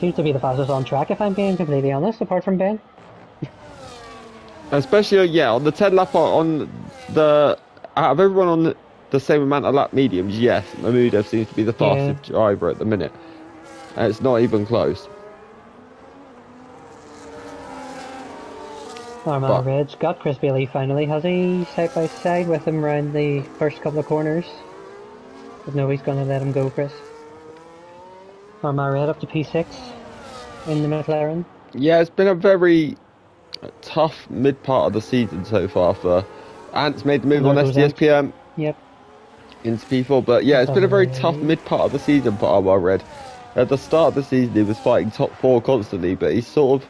Seems to be the fastest on track, if I'm being completely honest, apart from Ben. Especially, yeah, on the 10 lap on the... Out of everyone on the same amount of lap mediums, yes, Mahmoudev seems to be the fastest driver at the minute. And it's not even close. Armagh Red's got Chris Bailey finally. Has he side by side with him around the first couple of corners? But no, he's going to let him go, Chris. Armagh Red up to P6 in the McLaren. Yeah, it's been a very tough mid part of the season so far for Ant's made the move on SDSPM. Yep. Into P4, but yeah, it's been a very tough mid part of the season for Armagh Red. At the start of the season, he was fighting top 4 constantly, but he's sort of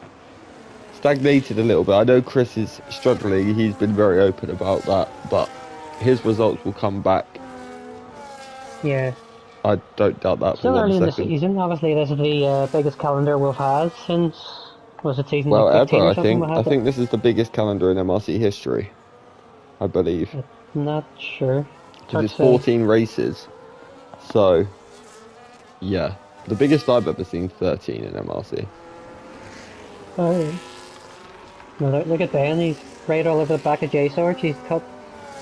stagnated a little bit. I know Chris is struggling, he's been very open about that, but his results will come back. Yeah. I don't doubt that Still for 1 early in the second. season. Obviously, this is the biggest calendar we've had since, was it season Well, 15 ever, or I something? think. I think this is the biggest calendar in MRC history, I believe. I'm not sure. Because it's 14 races. So, yeah. The biggest I've ever seen, 13 in MRC. Oh, yeah. No, look at Ben, he's right all over the back of J Sarge. He's cut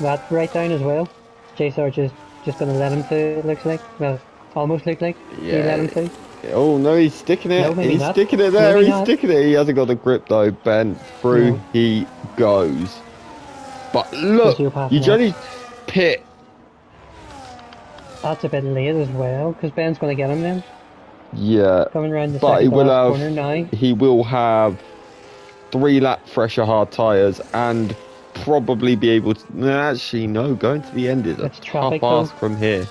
that right down as well. J Sarge is just going to let him through, it looks like. Well, almost looked like he let him through. Oh no, he's sticking it. No, maybe he's not. sticking it there. Maybe He's not. sticking it. He hasn't got the grip though. Ben through No. he goes. But look, you Johnny pit. That's a bit late as well because Ben's going to get him then. Yeah, Coming around the but second corner now. He will have 3 lap fresher hard tyres and probably be able to. Actually, no. Going to the end is a tough ask from here.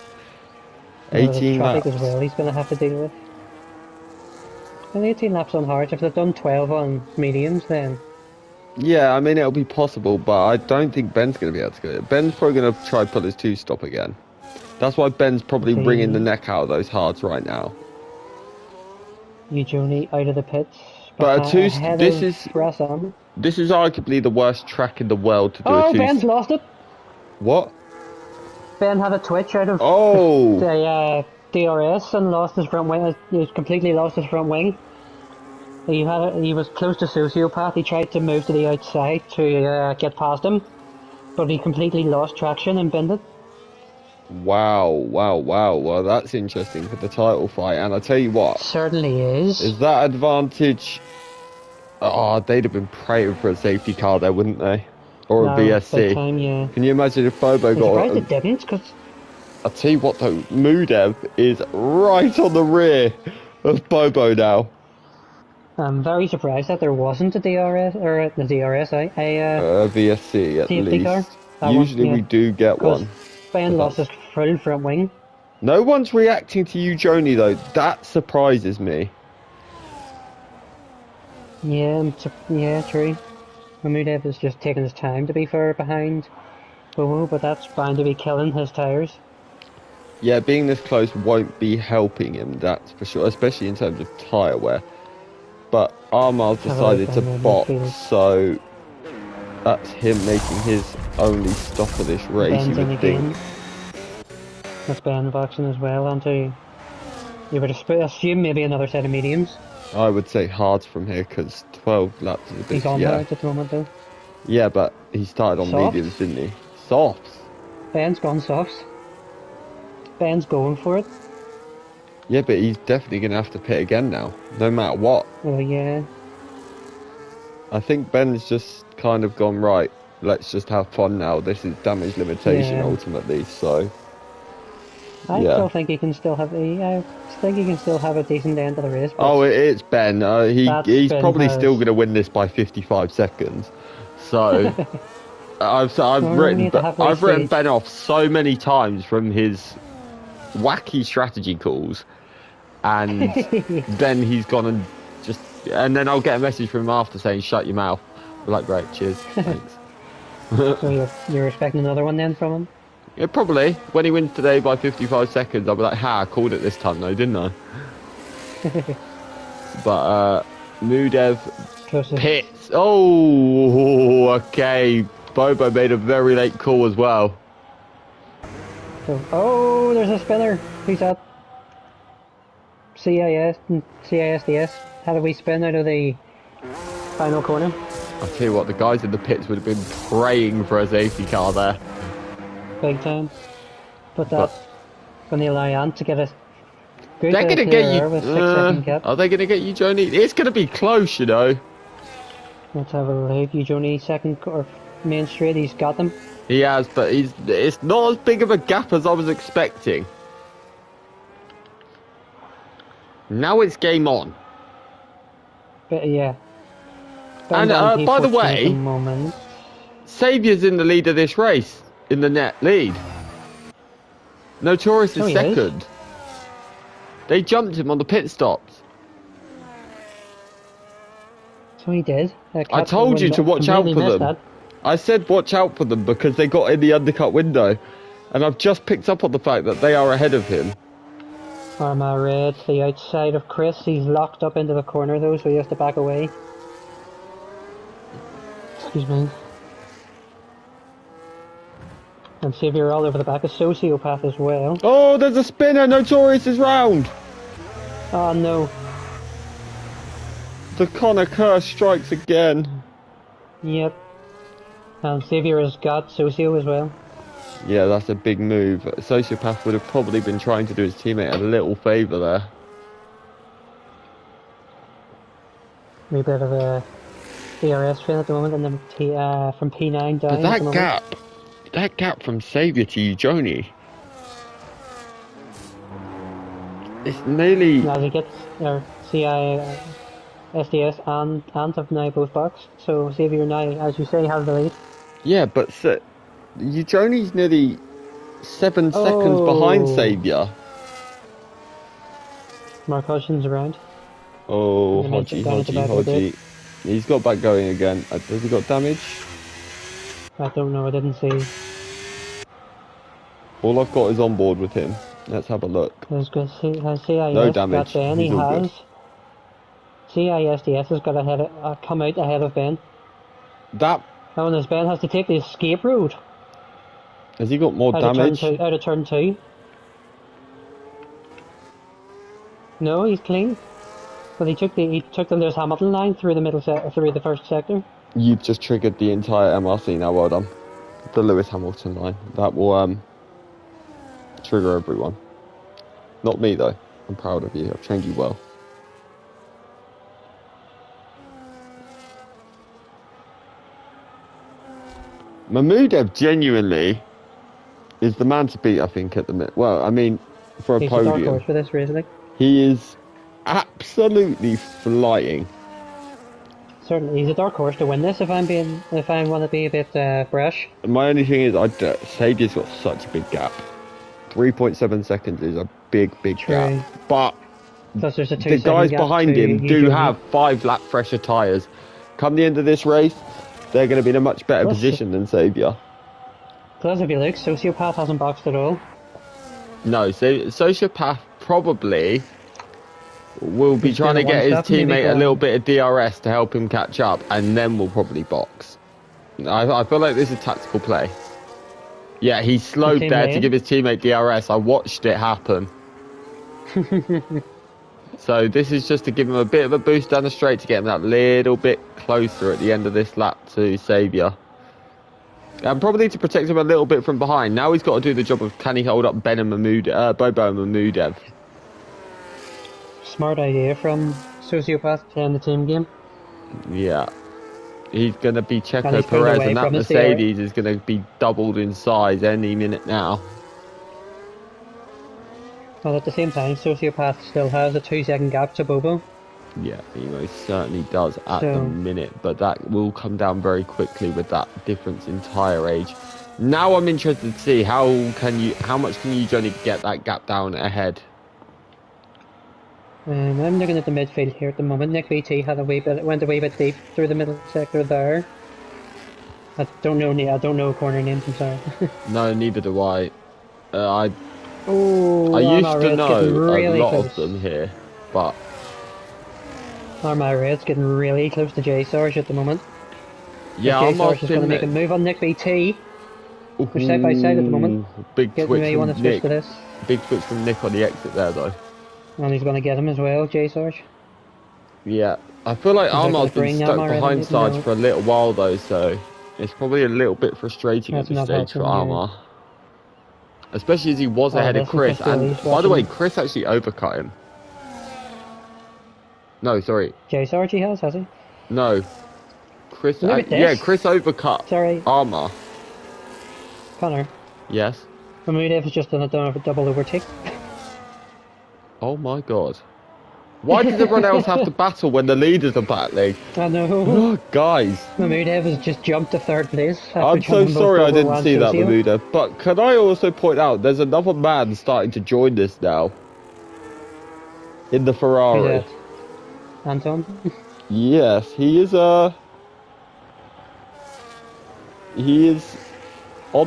18 laps as well. He's going to have to deal with. And 18 laps on hards. If they've done 12 on mediums, then yeah, I mean it'll be possible, but I don't think Ben's going to be able to go. Ben's probably going to try pull his 2-stop again. That's why Ben's probably wringing the neck out of those hards right now. Eugenie out of the pits. But this is arguably the worst track in the world to do a 2-stop. Oh, Ben's lost it. What? Ben had a twitch out of the DRS and lost his front wing. He's completely lost his front wing. He was close to Sociopath. He tried to move to the outside to get past him, but he completely lost traction and bent it. Wow. Well, that's interesting for the title fight. And I tell you what, certainly is that advantage. Oh, they'd have been praying for a safety car there, wouldn't they? Or a VSC. Time, yeah. Can you imagine if Bobo got it didn't, because I'll tell you what though, Mahmoudev is right on the rear of Bobo now. I'm very surprised that there wasn't a DRS, or a VSC at least. Car. Usually we do get one. Ben lost his full front wing. No one's reacting to you, Joni, though. That surprises me. Yeah, true. Mahmoudev is just taking his time to be fair behind Bobo, but that's bound to be killing his tyres. Yeah, being this close won't be helping him, that's for sure, especially in terms of tyre wear. But Armagh decided to box, so that's him making his only stop of this race, you would think. That's Ben boxing as well onto, you would assume maybe another set of mediums. I would say hards from here because 12 laps is a bit. He's on hards at the moment though. Yeah, but he started on mediums, didn't he? Softs. Ben's gone softs. Ben's going for it. Yeah, but he's definitely going to have to pit again now, no matter what. Oh yeah. I think Ben's just kind of gone, right, let's just have fun now. This is damage limitation Yeah. ultimately, so I yeah. still think he can still have a decent end to the race, but Oh, it's Ben. that He's spin probably has. still going to win this by 55 seconds. So Well, we need to have race I've written speed. Ben off so many times from his wacky strategy calls, and then he's gone and and then I'll get a message from him after saying shut your mouth. I'm like, great, cheers, thanks. So you're expecting another one then from him? Yeah, probably when he wins today by 55 seconds, I'll be like, ha, I called it this time though, didn't I? But Mudev Closest. Pits. Oh, okay. Bobo made a very late call as well. So, oh, there's a spinner. Who's that? CIS and CISDS had a wee spin out of the final corner. I'll tell you what, the guys in the pits would have been praying for a safety car there. Big time. But that's going to allow Ant to get a good They're going to clear get air with 6-second gap. Are they going to get you, Joni? It's going to be close, you know. Let's have a look. Eugenie second or main straight. He's got them. He has, but it's not as big of a gap as I was expecting. Now it's game on. But yeah. And by the way, Saviour's in the lead of this race, in the net lead. Notorious is second. They jumped him on the pit stops. So he did. I told you to watch out for them. That. I said watch out for them because they got in the undercut window. And I've just picked up on the fact that they are ahead of him. Arma Red, the outside of Chris. He's locked up into the corner though, so he has to back away. Excuse me. And Saviour all over the back. A sociopath as well. Oh, there's a spinner. Notorious is round. Oh no. The Connor curse strikes again. Yep. And Saviour has got Socio as well. Yeah, that's a big move. Sociopath would have probably been trying to do his teammate a little favour there. A bit of a DRS train at the moment, and then from P9 down. But that gap from Saviour to Joni, it's nearly. Now he gets CI, SDS and have now both boxed, so Saviour now, as you say, has the lead. Yeah, but Joni's nearly 7 seconds behind Saviour. Mark Hodgson's around. Oh, Hodgie. He's got back going again. Has he got damage? I don't know, I didn't see. All I've got is on board with him. Let's have a look. Has CIS no damage. got Ben? He has. CISDS has got come out ahead of Ben. That. Now, when Ben has to take the escape road. Has he got more damage? Out of turn 2. No, he's clean. But he took the Lewis Hamilton line through the first sector. You've just triggered the entire MRC now, well done. The Lewis Hamilton line. That will trigger everyone. Not me though. I'm proud of you. I've trained you well. Mahmudev genuinely is the man to beat, I think, at the minute. Well, I mean, for a He's podium. He's a dark horse for this race, I think. He is absolutely flying. Certainly, he's a dark horse to win this. If I want to be a bit brash. My only thing is, Saviour's got such a big gap. 3.7 seconds is a big gap. But plus there's a the guys behind him do have 5 lap fresher tyres. Come the end of this race, they're going to be in a much better position than Saviour. Plus, if you look, Sociopath hasn't boxed at all. No, Sociopath probably will be trying to get his teammate a little bit of DRS to help him catch up, and then we'll probably box. I feel like this is a tactical play. Yeah, he slowed there to give his teammate DRS. I watched it happen. So this is just to give him a bit of a boost down the straight to get him that little bit closer at the end of this lap to Saviour. And probably to protect him a little bit from behind. Now he's got to do the job of can he hold up Ben and Bobo and Mahmudev. Smart idea from Sociopath playing the team game. Yeah. He's going to be And Checo he's pulled Perez, away and that from his Mercedes is going to be doubled in size any minute now. Well, at the same time, Sociopath still has a 2-second gap to Bobo. Yeah, he most certainly does at the So, minute, but that will come down very quickly with that difference in tyre age. Now I'm interested to see how much can you Johnny get that gap down ahead? I'm looking at the midfield here at the moment. Nick VT had went a wee bit deep through the middle sector there. I don't know corner names. I'm sorry. No, neither do I. I Oh, used to Red's getting know a really lot close. of them here, but Red's getting really close to J Sarge at the moment. yeah, J I'm Sarge is going to make a move on Nick VT. They're side by side at the moment. Big You twitch may want to from switch Nick. to this. Big twitch from Nick on the exit there, though. And he's going to get him as well, J Sarge. Yeah, I feel like Armar's been stuck behind Sarge for a little while, though, so it's probably a little bit frustrating at this stage for Armar. Especially as he was ahead of Chris. And by the way, Chris actually overcut him. No, sorry. J Sarge has he? No. Chris. Look at this. Yeah, Chris overcut Armar. Connor. Yes. Mahmoud has just done a double overtake. Oh my god. Why does everyone else have to battle when the leaders are battling? I know. Oh, guys. Mahmoud has just jumped to 3rd place. I'm so sorry I didn't see that, Mahmoud. But can I also point out, there's another man starting to join this now. In the Ferrari. Anton? Yes, he is on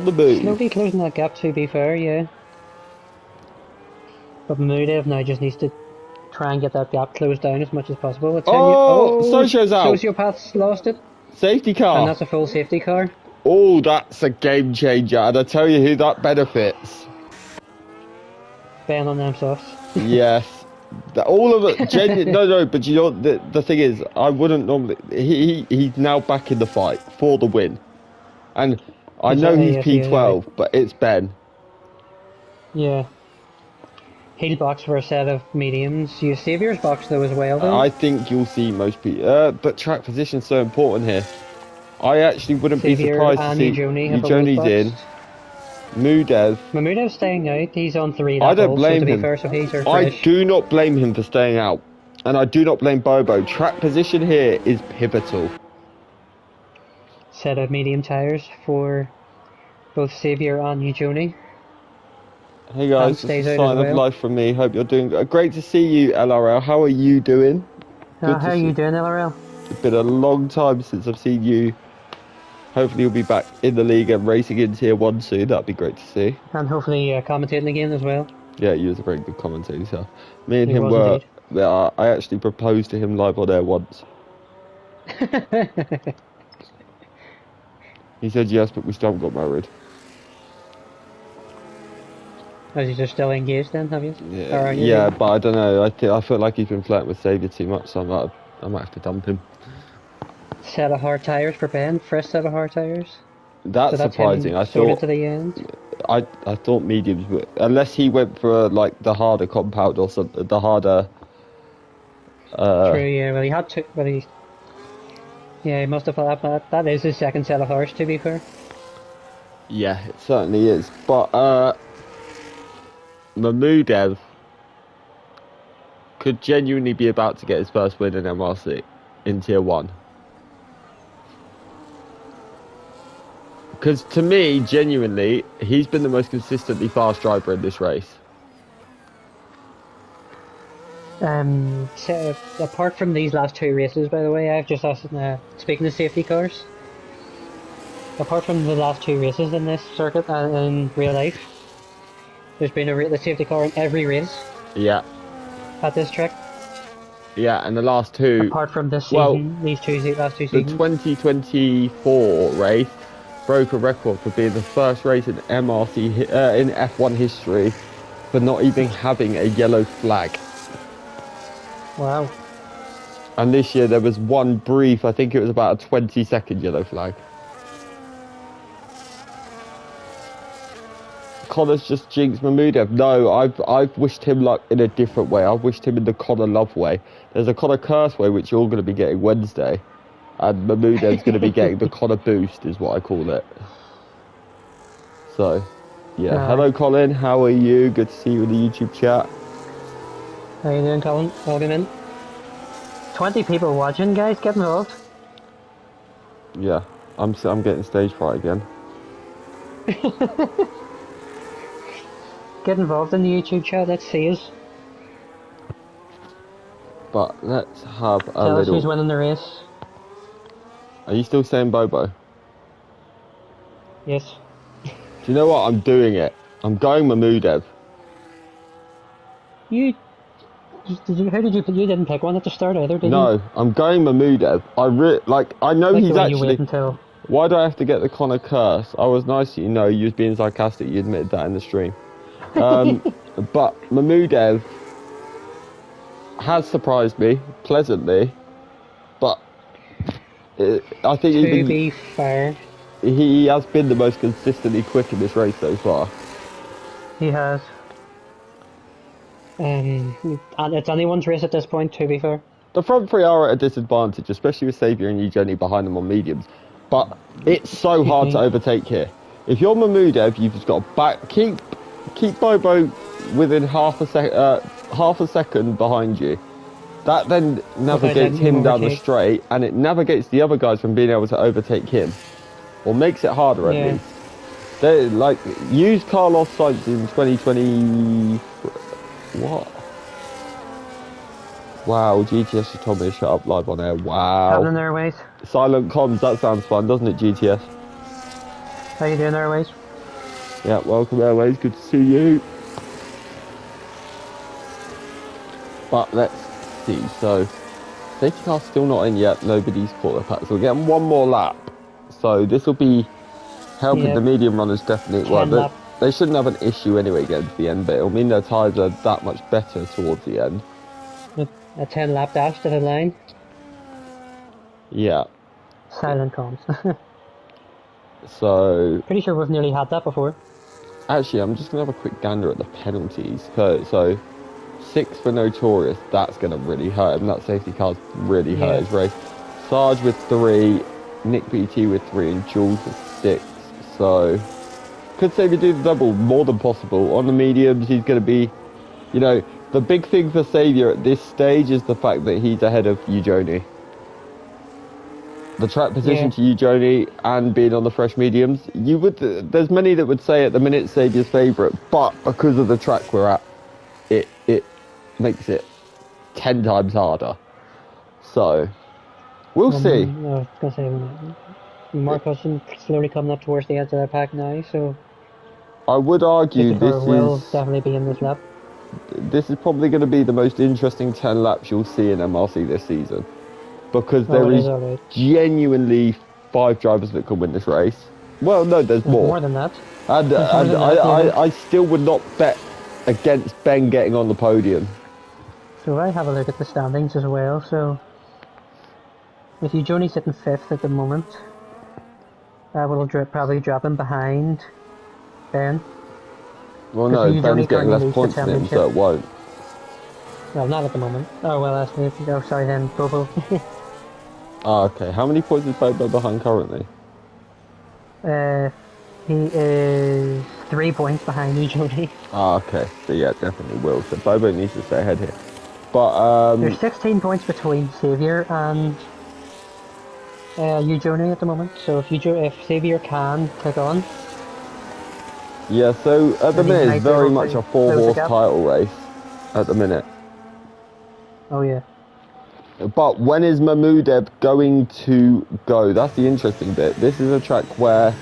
the move. Slowly closing that gap, to be fair, yeah. But Mahmoud now just needs to try and get that gap closed down as much as possible. Socio's out. Sociopath's lost it. Safety car. And that's a full safety car. Oh, that's a game changer. And I tell you who that benefits. Ben on them softs. Yes. All of it. No, but you know, the thing is, I wouldn't normally... He's now back in the fight for the win. And I know he's P12, but it's Ben. Yeah. Heel box for a set of mediums. Use Saviour's box though as well. Though. I think you'll see most people. But track position's so important here. I actually wouldn't be surprised to see Ujoni's in. Mahmoudev's staying out. He's on 3. I don't blame him. Fair, so he's I do not blame him for staying out, and I do not blame Bobo. Track position here is pivotal. Set of medium tires for both Saviour and Ujoni. Hey guys, just a sign of life from me. Hope you're doing good. Great to see you, LRL. How are you doing? How are you doing, LRL? It's been a long time since I've seen you. Hopefully you'll be back in the league and racing in Tier 1 soon. That'd be great to see. And hopefully commentating again as well. Yeah, he was a very good commentator. Me and him were... I actually proposed to him live on air once. He said yes, but we still haven't got married. Are you just still engaged then, have you? Yeah, but I don't know. I feel like he's been flirting with Saviour too much, so I might have to dump him. Set of hard tyres for Ben. Fresh set of hard tyres. That's surprising. I thought to the end. I thought mediums would, unless he went for like the harder compound or something, the harder. True. Yeah. Well, he had to. Well, he must have thought that is his second set of hards, to be fair. Yeah, it certainly is. But Mahmoudev could genuinely be about to get his first win in MRC in Tier 1. Because to me, genuinely, he's been the most consistently fast driver in this race. So, apart from these last 2 races, by the way, I've just asked, speaking of safety cars, apart from the last 2 races in this circuit and in real life, there's been the safety car in every race. Yeah. At this track. Yeah, and the last 2... Apart from this season, last 2 seasons. The 2024 race broke a record for being the first race in MRC in F1 history for not even having a yellow flag. Wow. And this year there was one brief, I think it was about a 20-second yellow flag. Connor's just jinxed Mahmoudev. No, I've wished him luck in a different way. I've wished him in the Connor love way. There's a Connor curse way, which you're going to be getting Wednesday. and Mahmoud's going to be getting the Connor boost, is what I call it. So, yeah. Hello, Colin. How are you? Good to see you in the YouTube chat. How you doing, Colin? Welcome in. 20 people watching, guys. Get involved. Yeah, I'm getting stage fright again. Get involved in the YouTube chat. Let's see us. But let's have a Tell us little... who's winning the race. Are you still saying Bobo? Yes. Do you know what? I'm doing it. I'm going Mahmoudev. You didn't pick one at the start either, did you? No, I'm going Mahmoudev. I know Like he's the way actually... You wait until... Why do I have to get the Connor curse? I was nice to you. No, you was being sarcastic. You admitted that in the stream. But Mahmoudev has surprised me pleasantly. But I think to be fair, he has been the most consistently quick in this race so far. He has. And it's anyone's race at this point, to be fair. The front three are at a disadvantage, especially with Saviour and Eugenie behind them on mediums. But it's so hard to overtake here. If you're Mahmoudev, you've just got to keep Bobo within half a second behind you. That then navigates him down the straight, and it navigates the other guys from being able to overtake him, or makes it harder at least. They use Carlos Sainz in 2020. What? Wow, GTS just told me to shut up live on air. Wow. Happening there, Ways. Silent comms, that sounds fun, doesn't it, GTS? How you doing there, Ways? Yeah, welcome, Airways. Good to see you. But let's see. So, safety car's still not in yet. Nobody's caught the pack. So we're getting one more lap. So this will be helping the medium runners definitely. Well, they shouldn't have an issue anyway getting to the end, but it'll mean their tyres are that much better towards the end. A 10 lap dash to the line. Yeah. Silent comms. So... Pretty sure we've nearly had that before. Actually, I'm just going to have a quick gander at the penalties. So, 6 for Notorious, that's going to really hurt him. That safety car's really hurt his race. Sarge with 3, Nick BT with 3, and Jules with 6. So, could Saviour do the double? More than possible. On the mediums, he's going to be, you know, the big thing for Saviour at this stage is the fact that he's ahead of Eugenie. The track position to Eugenie and being on the fresh mediums, there's many that would say at the minute Saviour's favourite, but because of the track we're at, it makes it 10 times harder. So, we'll see. I was going to say, Marcos is slowly coming up towards the edge of the pack now, so... I would argue this will definitely be in this lap. This is probably going to be the most interesting 10 laps you'll see in MRC this season. Because there is genuinely 5 drivers that can win this race. Well, no, there's more. More than that. And I still would not bet against Ben getting on the podium. So I have a look at the standings as well. So if Eugenie's sitting 5th at the moment, that will probably drop him behind Ben. Well, no, Ben's getting less points than him, so it won't. Well, not at the moment. Oh, well, that's me. Oh, sorry then, Bobo. Okay. How many points is Bobo behind currently? He is 3 points behind Eugenie. Okay. So yeah, definitely will. So Bobo needs to stay ahead here. But there's 16 points between Saviour and Eugenie at the moment. So if Saviour can kick on. Yeah. So at the minute, it's very much a 4-horse title race. At the minute. Oh yeah. But when is Mahmoudev going to go? That's the interesting bit. This is a track where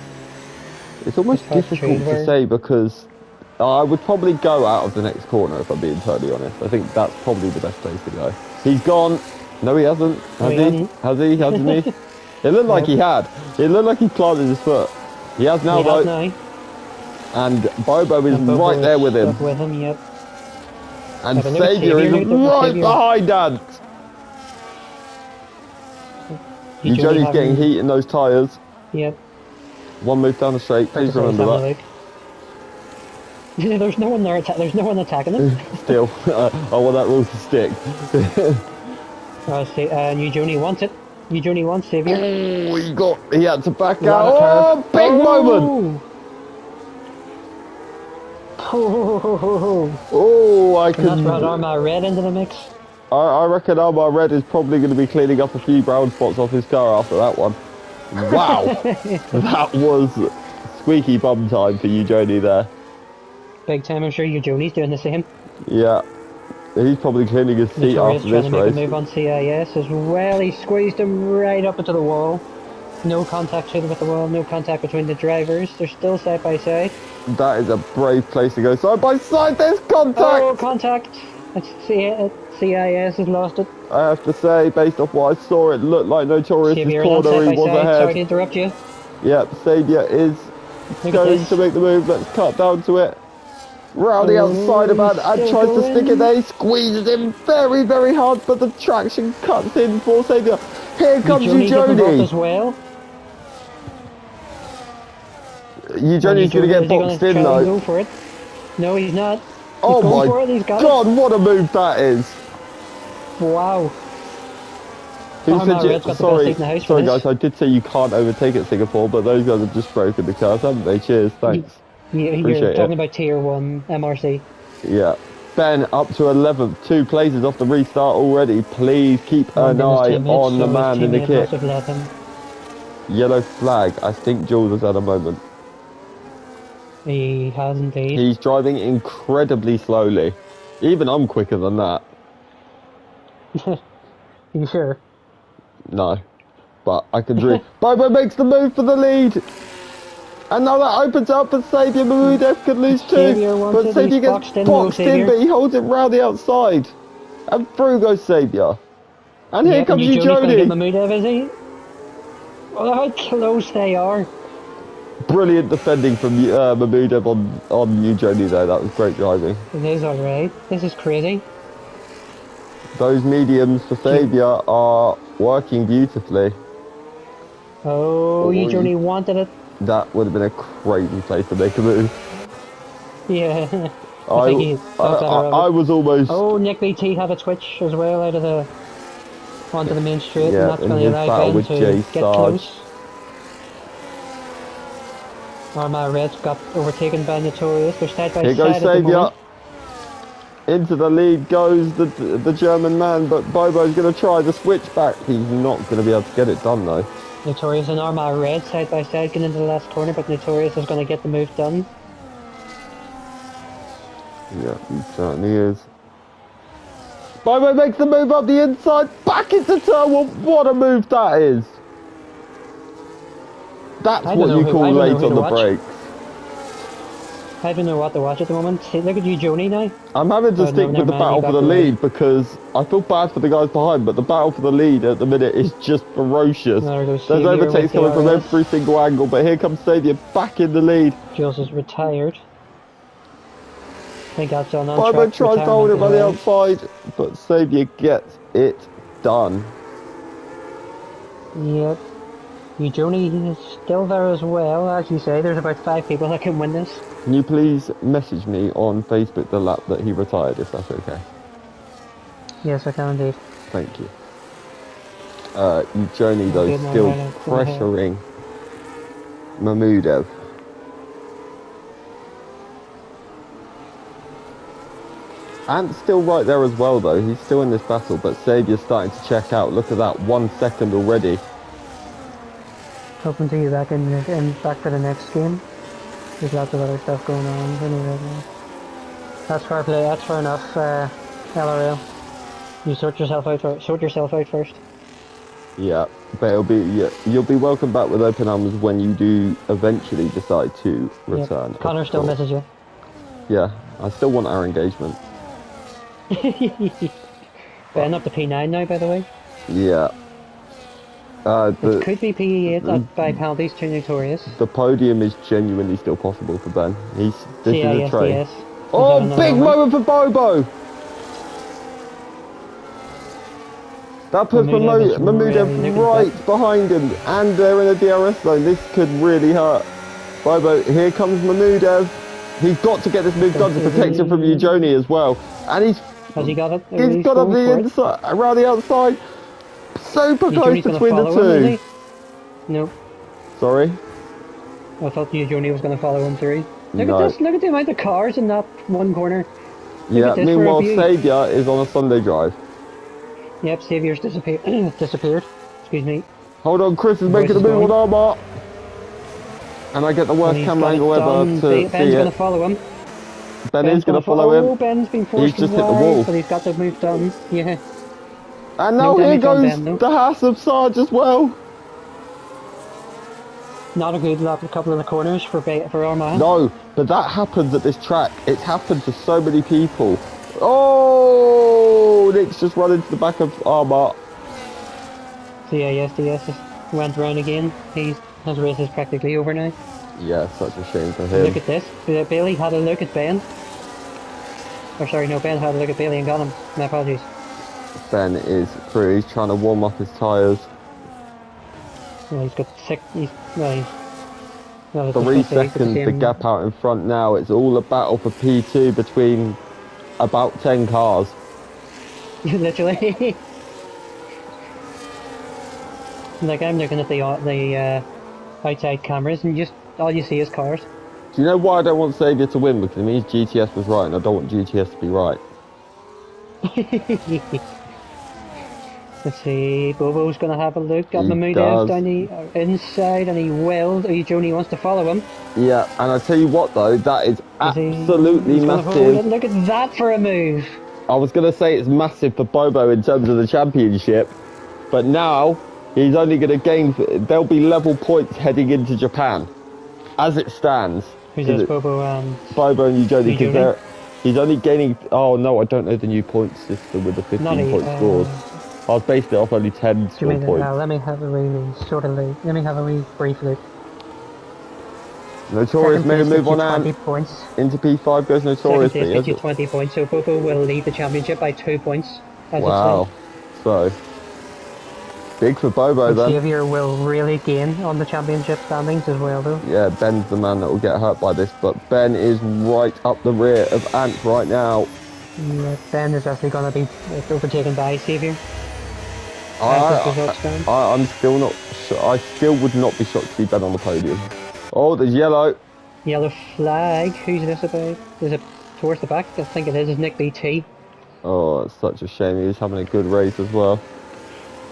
it's almost difficult to say because I would probably go out of the next corner if I'm being totally honest. I think that's probably the best place to go. He's gone. No, he hasn't. Has he? Hasn't he? It looked like he had. It looked like he planted his foot. He has now though. And Bobo is right there with him. And Saviour is right behind Ant. Eugenie's getting heat in those tyres. Yep. One move down the straight, please remember that. There's no one there. There's no one attacking him. Still, I want that rule to stick. And Eugenie wants it. You Johnny one, Saviour. Oh, he had to back What out. a Oh, curve. big moment. Oh, Oh, I and that's can. brought Arma Red into the mix. I reckon Omar Red is probably going to be cleaning up a few brown spots off his car after that one. Wow, that was squeaky bum time for you, Joni, there. Big time, I'm sure you Johnny's doing the same. Yeah, he's probably cleaning his seat Notorious after trying this to make a race. move on CIS as well. He squeezed him right up into the wall. No contact with the wall, no contact between the drivers. They're still side by side. That is a brave place to go side by side. There's contact. Oh, contact! CIS has lost it. I have to say, based off what I saw, it looked like Notorious's Xavier on corner. side He by was side. Sorry to ahead. interrupt you. Yep, Saviour is Look at going this. to make the move. Let's cut down to it. Round the outside of Oh, man and still tries to stick it going. there. He squeezes him very, very hard, but the traction cuts in for Saviour. Here comes Johnny getting involved as Ujoni. well. Ujoni's going to get boxed in Go though. for it. No, he's not. He's Oh going for my it. He's got god, what a move that is. it. Wow. Who Arma said Red's got the best sorry, seat in the house for sorry this. guys, I did say you can't overtake at Singapore, but those guys have just broken the curse, haven't they? Cheers, thanks. You're Appreciate talking it. about tier 1 MRC. Yeah. Ben up to 11th, 2 places off the restart already. Please keep an eye on the man in the kit. Yellow flag. I think Jules is at a moment. He has indeed. He's driving incredibly slowly. Even I'm quicker than that. You sure? No. But I can dream. Bobo makes the move for the lead. And now that opens up for Saviour. Mahmoudov could lose too. But Saviour gets boxed in, but he holds it round the outside. And through goes Saviour. And here comes Ujoni. Mahmoudov, is he? Oh, how close they are. Brilliant defending from Mahmoudov on Ujoni there. That was great driving. It is alright. This is crazy. Those mediums for Saviour are working beautifully. Oh, Ujoni wanted it. That would have been a crazy place to make a move. Yeah. I was almost... Oh, Nick BT had a twitch as well out of the... onto the main straight, Yeah, and that's going to allow Ben to get close. Arma Red's got overtaken by Notorious. They're side by side. Here goes Saviour. Into the lead goes the German man, but Bobo's going to try the switch back. He's not going to be able to get it done though. Notorious and Arma Red side by side getting into the last corner, but Notorious is going to get the move done. Yeah, he certainly is. Bobo makes the move up the inside, back into turn one. What a move that is! That's what you call late on the brakes. I don't know what to watch at the moment. See, look at you, Joni, now. I'm having to stick with the battle for the lead because I feel bad for the guys behind, but the battle for the lead at the minute is just ferocious. There's overtakes coming from every single angle, but here comes Saviour back in the lead. Jules is retired. I think that's on Bobo tries to hold it by the outside, but Saviour gets it done. Yep. Ujoni is still there as well. As you say, there's about 5 people that can win this. Can you please message me on Facebook the lap that he retired, if that's okay? Yes, I can indeed. Thank you. Ujoni, though, still pressuring Mahmoudov. And still right there as well, though. He's still in this battle, but Saviour's starting to check out. Look at that, 1 second already. Hoping to be back back for the next game. There's lots of other stuff going on anyway. That's fair play. That's fair enough. LRL, you sort yourself out first. Yeah, but you'll be welcome back with open arms when you do eventually decide to return. Yep. Connor still misses you. Yeah, I still want our engagement. Ben up to P9 now, by the way. Yeah. It could be P8 by penalties to Notorious. The podium is genuinely still possible for Ben. This is a train. Oh, big moment for Bobo! That puts Mahmoudov right behind him, and they're in a DRS zone. This could really hurt. Bobo, here comes Mahmoudov. He's got to get this move done to protect him from Ujoni as well. And has he got it? He's got up the inside, around the outside. Super close Johnny's going to between the follow him, two. is he? No. Sorry? I thought Johnny was going to follow him through. Look No. at this. Look at the amount of cars in that one corner. Yeah, at this for a meanwhile, view. Saviour is on a Sunday drive. Yep, Saviour's disappeared. Excuse me. Hold on, Chris is Voice making a is move going. on Armor. And I get the And worst he's camera got it angle ever done. to Ben's see going to it. follow him. Ben is going to follow him. Oh, Ben's been He's forced just hit the wide, wall. but he's got the move done. Yeah. And No now here damage on goes Ben, though. the Haas of Sarge as well. Not a good lap, a couple of the corners for Armagh. No, but that happens at this track. It's happened to so many people. Oh, Nick's just run into the back of Armor. CISDS went round again. His race is practically over now. Yeah, such a shame for him. Look at this. Bailey had a look at Ben. Or sorry, no, Ben had a look at Bailey and got him. My apologies. Ben is through. He's trying to warm up his tyres. Well, he's got sick. Well, 3 seconds, the gap out in front now. It's all a battle for P2 between about 10 cars. Literally. Like, I'm looking at the outside cameras and just all you see is cars. Do you know why I don't want Saviour to win? Because it means GTS was right and I don't want GTS to be right. Let's see, Bobo's going to have a look at He Mahmoud does. down the inside, and he will. Joni wants to follow him. Yeah, and I tell you what though, that is absolutely He's gonna hold massive. it. Look at that for a move. I was going to say it's massive for Bobo in terms of the championship, but now he's only going to gain, there'll be level points heading into Japan, as it stands. Who's this, Bobo and... Bobo and Ujoni, because Ujoni? he's only gaining, oh no, I don't know the new point system with the 15 point scores. I was based it off only 10 score points. Let me have a wee sort of look. Let me have a wee brief look. Notorious made a move on Ant. Points. Into P5 goes Notorious. Second place gets you 20 points, so Bobo will lead the championship by 2 points. Wow. So, big for Bobo then. Xavier will really gain on the championship standings as well though. Yeah, Ben's the man that will get hurt by this, but Ben is right up the rear of Ant right now. Yeah, Ben is actually going to be overtaken by Xavier. I'm still not. I still would not be shocked to see Ben on the podium. Oh, there's yellow. Yellow flag. Who's this about? Is it towards the back? I think it is. It's Nick BT. Oh, it's such a shame. He was having a good race as well.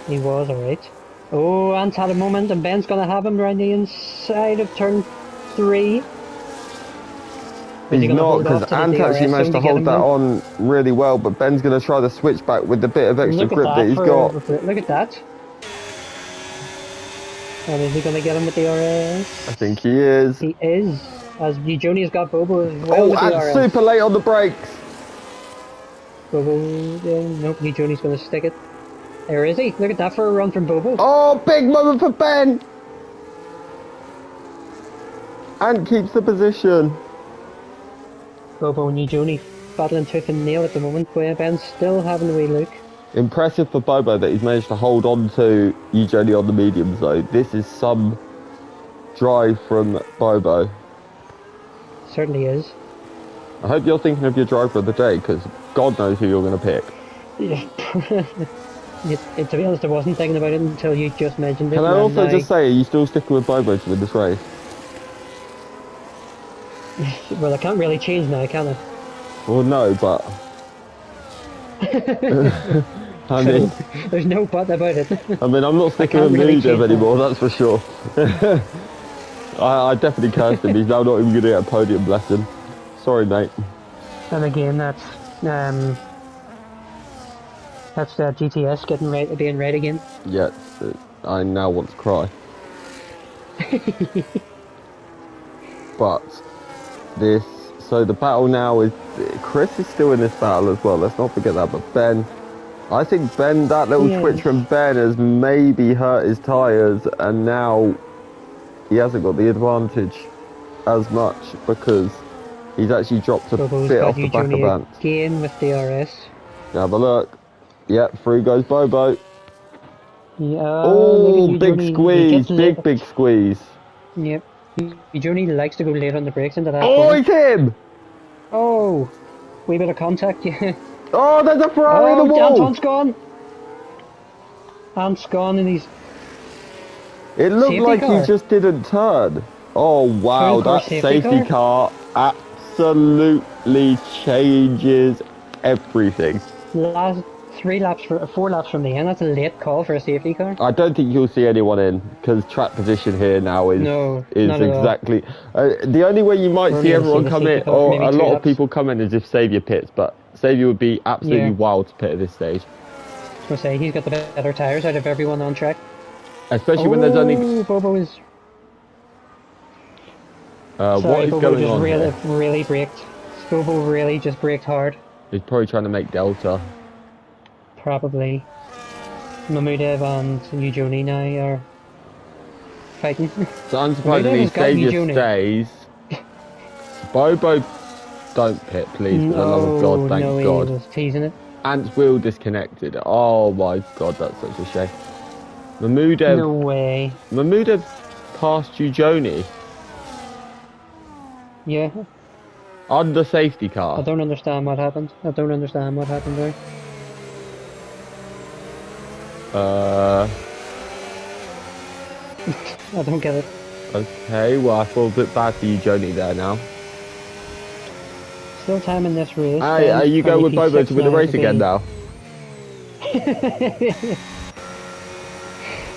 He was alright. Oh, Ant had a moment, and Ben's going to have him around the inside of turn 3. He's not, because Ant actually managed to hold that on really well, but Ben's going to try the switchback with the bit of extra grip that he's got. Look at that. And is he going to get him with the RS? I think he is. He is. As Joni's got Bobo as well with the Ant's RS. super late on the brakes. Bobo, nope, Joni's going to stick it. There is he. Look at that for a run from Bobo. Oh, big moment for Ben. Ant keeps the position. Bobo and Joni battling tooth and nail at the moment, where Ben's still having a wee look. Impressive for Bobo that he's managed to hold on to Eugenie on the mediums though. This is some drive from Bobo. Certainly is. I hope you're thinking of your driver of the day, because God knows who you're going to pick. Yeah. To be honest, I wasn't thinking about it until you just mentioned it. Can I also just say, are you still sticking with Bobo to win this race? Well, I can't really change now, can I? Well, no, but... I mean... There's no but about it. I mean, I'm not sticking with really Mudev anymore, that's for sure. I definitely cursed him, he's now not even going to get a podium blessing. Sorry, mate. And again, that's GTS being red again. Yeah, I now want to cry. But this, so the battle now is, Chris is still in this battle as well, let's not forget that, but Ben, I think Ben, that little twitch from Ben has maybe hurt his tyres, and now he hasn't got the advantage as much because he's actually dropped a bit off the back of Ant. Again with DRS. Have a look. Yep, through goes Bobo. Yeah, oh, big squeeze, big squeeze. Yep. Joni likes to go late on the brakes into that. Oh, it's him! Oh, wee bit of contact, yeah. Oh, there's a Ferrari in the wall! Anton's gone. Ant's gone and he's It looked safety like he car. just didn't turn. Oh wow, Full course that safety safety car. car absolutely changes everything. Last 4 laps from the end. That's a late call for a safety car. I don't think you'll see anyone in because track position here now No, is not at all. exactly the only way you might We're see only going to see everyone the come safety in, car for or maybe a two lot of laps. people come in, is if Xavier pits, but Xavier would be absolutely Yeah. wild to pit at this stage, I was going to say, he's got the better tyres out of everyone on track. especially when there's only Oh, Bobo is... what Sorry, is Bobo going just on here. really braked. Bobo really just braked hard. He's probably trying to make Delta. Probably. Mahmudev and Eugenie now are fighting. So Mahmudev unsurprisingly, has got Xavier Eugenie. stays. Bobo, don't pit, please, for the love of God, No, no, thank he God. was teasing it. Ant's wheel disconnected. Oh my God, that's such a shame. No way. Mahmudev passed Eugenie Yeah, on the safety I car. don't understand what happened. I don't understand what happened there. Uh, I don't get it. okay, well, I feel a bit bad for Eugenie there now. Still time in this race. Hey, are you going with Bobo to win the race again now?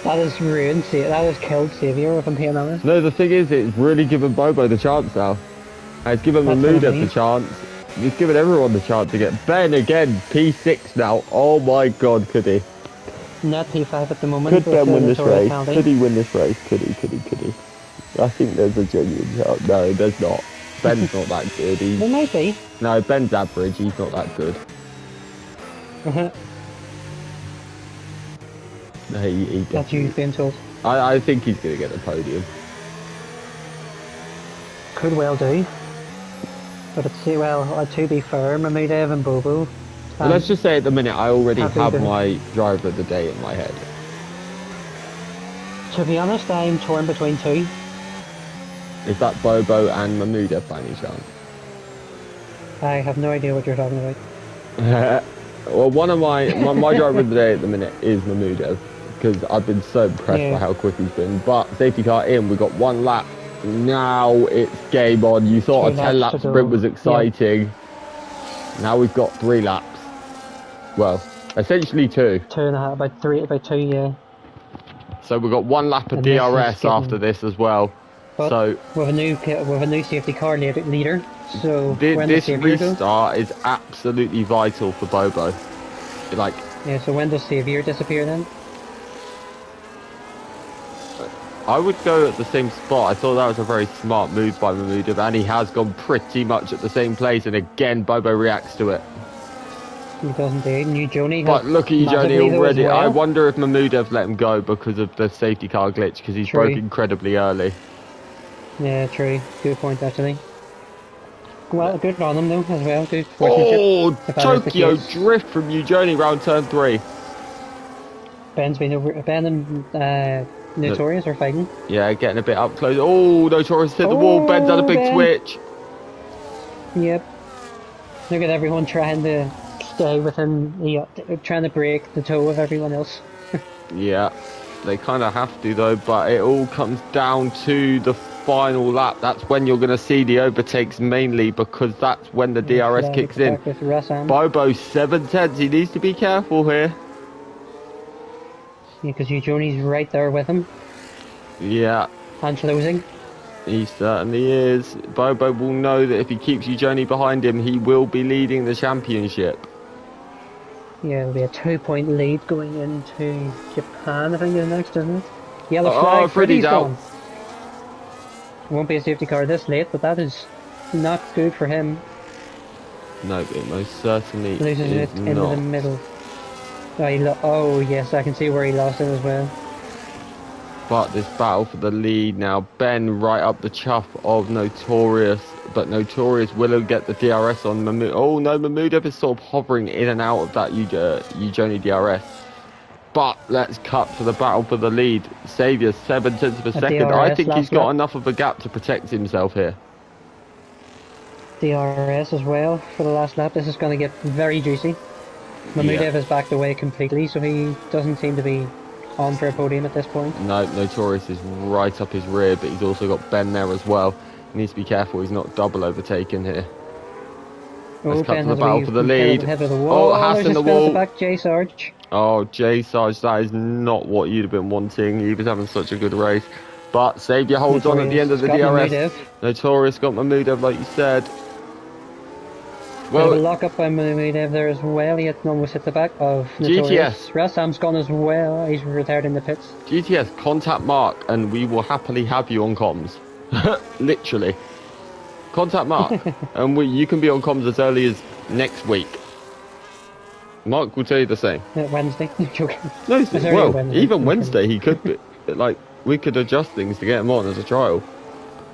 That has ruined, that has killed Xavier, if I'm being honest. No, the thing is, it's really given Bobo the chance now. And it's given That's what I Mahmudev mean. the chance. It's given everyone the chance to get Ben again, P6 now. Oh my God, could he? Net P5 at the moment. Could with Ben the win this Notorious race? penalty. Could he win this race? Could he? I think there's a genuine chance. No, there's not. Ben's not that good. There might be. No, Ben's average. He's not that good. No, he That's you being told. I think he's going to get the podium. Could well do. But to be fair, Mahmudev and Bobo. But let's just say at the minute, I already Happy have to- my driver of the day in my head. To be honest, I'm torn between two. Is that Bobo and Mahmudev by any chance? I have no idea what you're talking about. Well, one of my driver of the day at the minute is Mahmudev, because I've been so impressed by how quick he's been. But safety car in, we've got 1 lap. Now it's game on. You thought a 10-lap sprint was exciting. Now we've got 3 laps. Well, essentially 2. 2.5, about 2, yeah. So we've got 1 lap of And this is DRS getting- after this as well. But So with a new safety car leader, so when this does Xavier go? restart is absolutely vital for Bobo. Like, Yeah, so when does Xavier disappear then? I would go at the same spot. I thought that was a very smart move by Mahmudev, and he has gone pretty much at the same place, and again Bobo reacts to it. He doesn't do. New Joni But look at Eugenie already. Well. I wonder if Mahmudev let him go because of the safety car glitch, because he's True. broke incredibly early. Yeah, true. Good point, actually. Well, good on him, though, as well. Good sportsmanship. Oh, if that is the Tokyo case. drift from Eugenie round turn 3. Ben and Notorious are fighting. Yeah, getting a bit up close. Oh, Notorious hit the wall. Ben's had a big Ben. switch. Yep. Look at everyone trying to stay within, trying to break the toe of everyone else. Yeah, they kind of have to though, but it all comes down to the final lap. That's when you're going to see the overtakes mainly, because that's when the DRS kicks in. With Rassam. Bobo 7/10. He needs to be careful here. Yeah, because Eugeni's right there with him Yeah, and closing. he certainly is. Bobo will know that if he keeps Eugenie behind him, he will be leading the championship. Yeah, it'll be a 2-point lead going into Japan, I think is next, isn't it? Yellow flag, Freddie's out. gone. Won't be a safety car this late, but that is not good for him. No, it most certainly Loses is it into the not. middle. Oh yes, I can see where he lost it as well. But this battle for the lead now. Ben right up the chuff of Notorious, but Notorious will get the DRS on Mahmoud. Oh no, Mahmoudov is sort of hovering in and out of that Eugenie DRS. But let's cut to the battle for the lead. Xavier 7/10 of a second. I think he's got enough of a gap to protect himself here. DRS as well for the last lap. This is going to get very juicy. Mahmudev has backed away completely, so he doesn't seem to be on for a podium at this point. No, Notorious is right up his rear, but he's also got Ben there as well. He needs to be careful he's not double overtaken here. Let's Oh, cut Ben to the has a battle wee for the lead. head of the Oh, wall. Oh, Haas there's in a the spell at the wall. back, J Sarge. Oh, Jay Sarge, that is not what you'd have been wanting. He was having such a good race. But Saviour holds on at the end of the Got DRS. Mahmudev. Notorious got Mahmudev, like you said. Bit of a Well, lock up by Mahmudev there as well. He had almost hit the back of Notorious. GTS. Rassam's gone as well. He's retired in the pits. GTS, contact Mark and we will happily have you on comms. Literally. Contact Mark and you can be on comms as early as next week. Mark will tell you the same. Wednesday. Joking. No, well, Wednesday. even Wednesday he could be. Like, we could adjust things to get him on as a trial.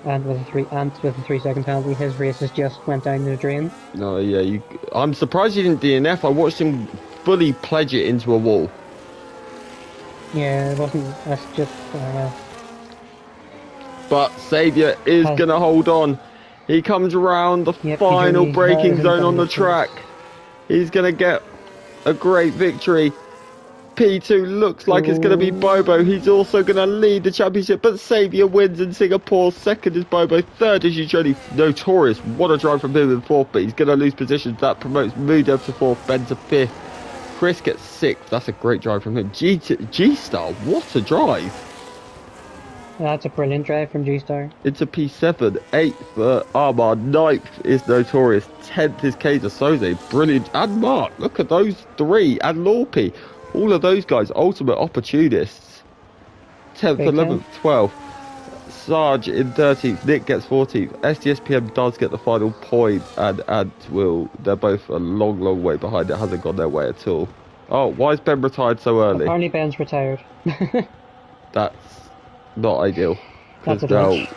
And with a 3-second penalty, his races just went down the drain. No, yeah, I'm surprised he didn't DNF. I watched him fully pledge it into a wall. Yeah, it wasn't. That's just. I don't know. But Saviour is going to hold on. He comes around the final braking zone on the track. He's going to get a great victory. P2 looks like it's going to be Bobo. He's also going to lead the championship, but Saviour wins in Singapore. Second is Bobo. Third is Usually Notorious. What a drive from him in fourth, but he's going to lose positions. That promotes Mahmudev to fourth, Ben to fifth. Chris gets sixth. That's a great drive from him. G-Star, what a drive. That's a brilliant drive from G-Star. It's a P7. 8th for Armand. 9th is Notorious. 10th is Kaiser Soze. Brilliant. And Mark. Look at those three. And Lorpy. All of those guys, ultimate opportunists. 10th, 11th, 12th. Sarge in 13th. Nick gets 14th. SDSPM does get the final point. And Ant will. They're both a long, long way behind. It hasn't gone their way at all. Oh, why is Ben retired so early? Apparently Ben's retired. That's not ideal. That's a glitch.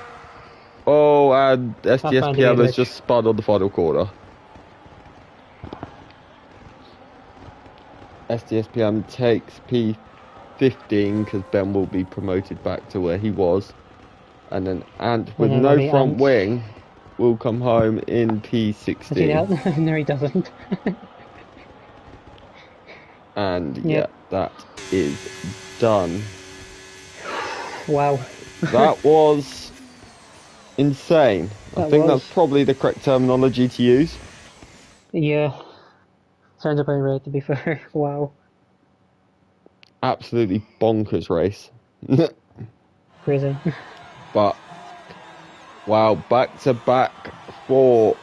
Oh, and SDSPM has just spun on the final corner. SDSPM takes P15 because Ben will be promoted back to where he was. And then Ant with no front wing will come home in P16. No, he doesn't. And yeah, that is done. Wow. That was insane. I think that's probably the correct terminology to use. Yeah. Sounds about right, to be fair. Wow. Absolutely bonkers race. Crazy. But, wow, back to back for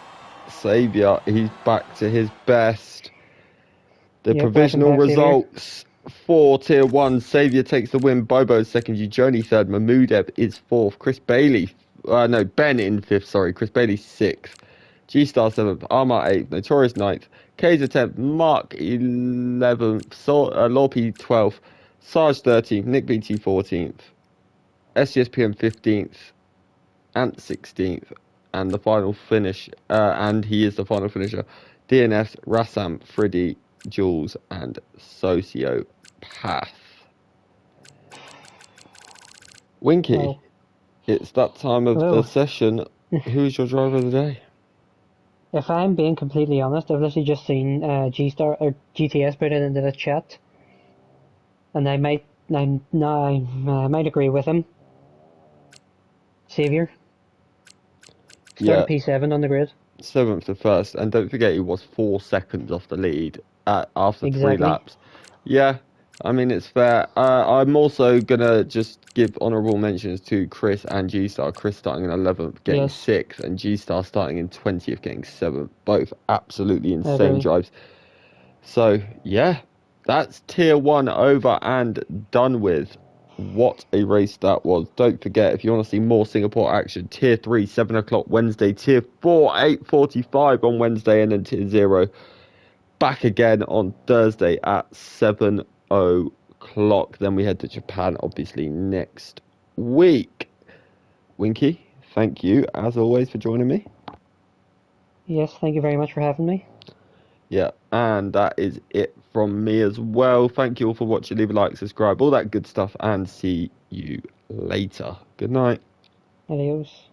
Saviour. He's back to his best. The provisional results for Tier 1. Saviour takes the win. Bobo second. Ujoni third. Mahmudev is fourth. Ben in fifth, sorry. Chris Bailey sixth. G-Star 7th, Armar 8th, Notorious 9th, Kaiser 10th, Mark 11th, Lorpy 12th, Sarge 13th, Nick BT 14th, SGSPM 15th, Ant 16th, and the final finish, and he is the final finisher, DNFs, Rassam, Freddy, Jules, and Sociopath. Winky, it's that time of the session. Who's your driver of the day? If I'm being completely honest, I've literally just seen G-Star or GTS put it into the chat, and I might agree with him. Saviour. Started P7 on the grid. 7th to first, and don't forget he was 4 seconds off the lead after 3 laps. Yeah, I mean it's fair. I'm also gonna just give honourable mentions to Chris and G-Star. Chris starting in 11th, getting 6th, and G-Star starting in 20th, getting 7th. Both absolutely insane drives. So, yeah, that's Tier 1 over and done with. What a race that was. Don't forget, if you want to see more Singapore action, Tier 3, 7 o'clock Wednesday. Tier 4, 8:45 on Wednesday. And then Tier 0, back again on Thursday at 7 o'clock. Then we head to Japan, obviously, next week. Winky, thank you, as always, for joining me. Yes, thank you very much for having me. Yeah, and that is it from me as well. Thank you all for watching. Leave a like, subscribe, all that good stuff, and see you later. Good night. Adios.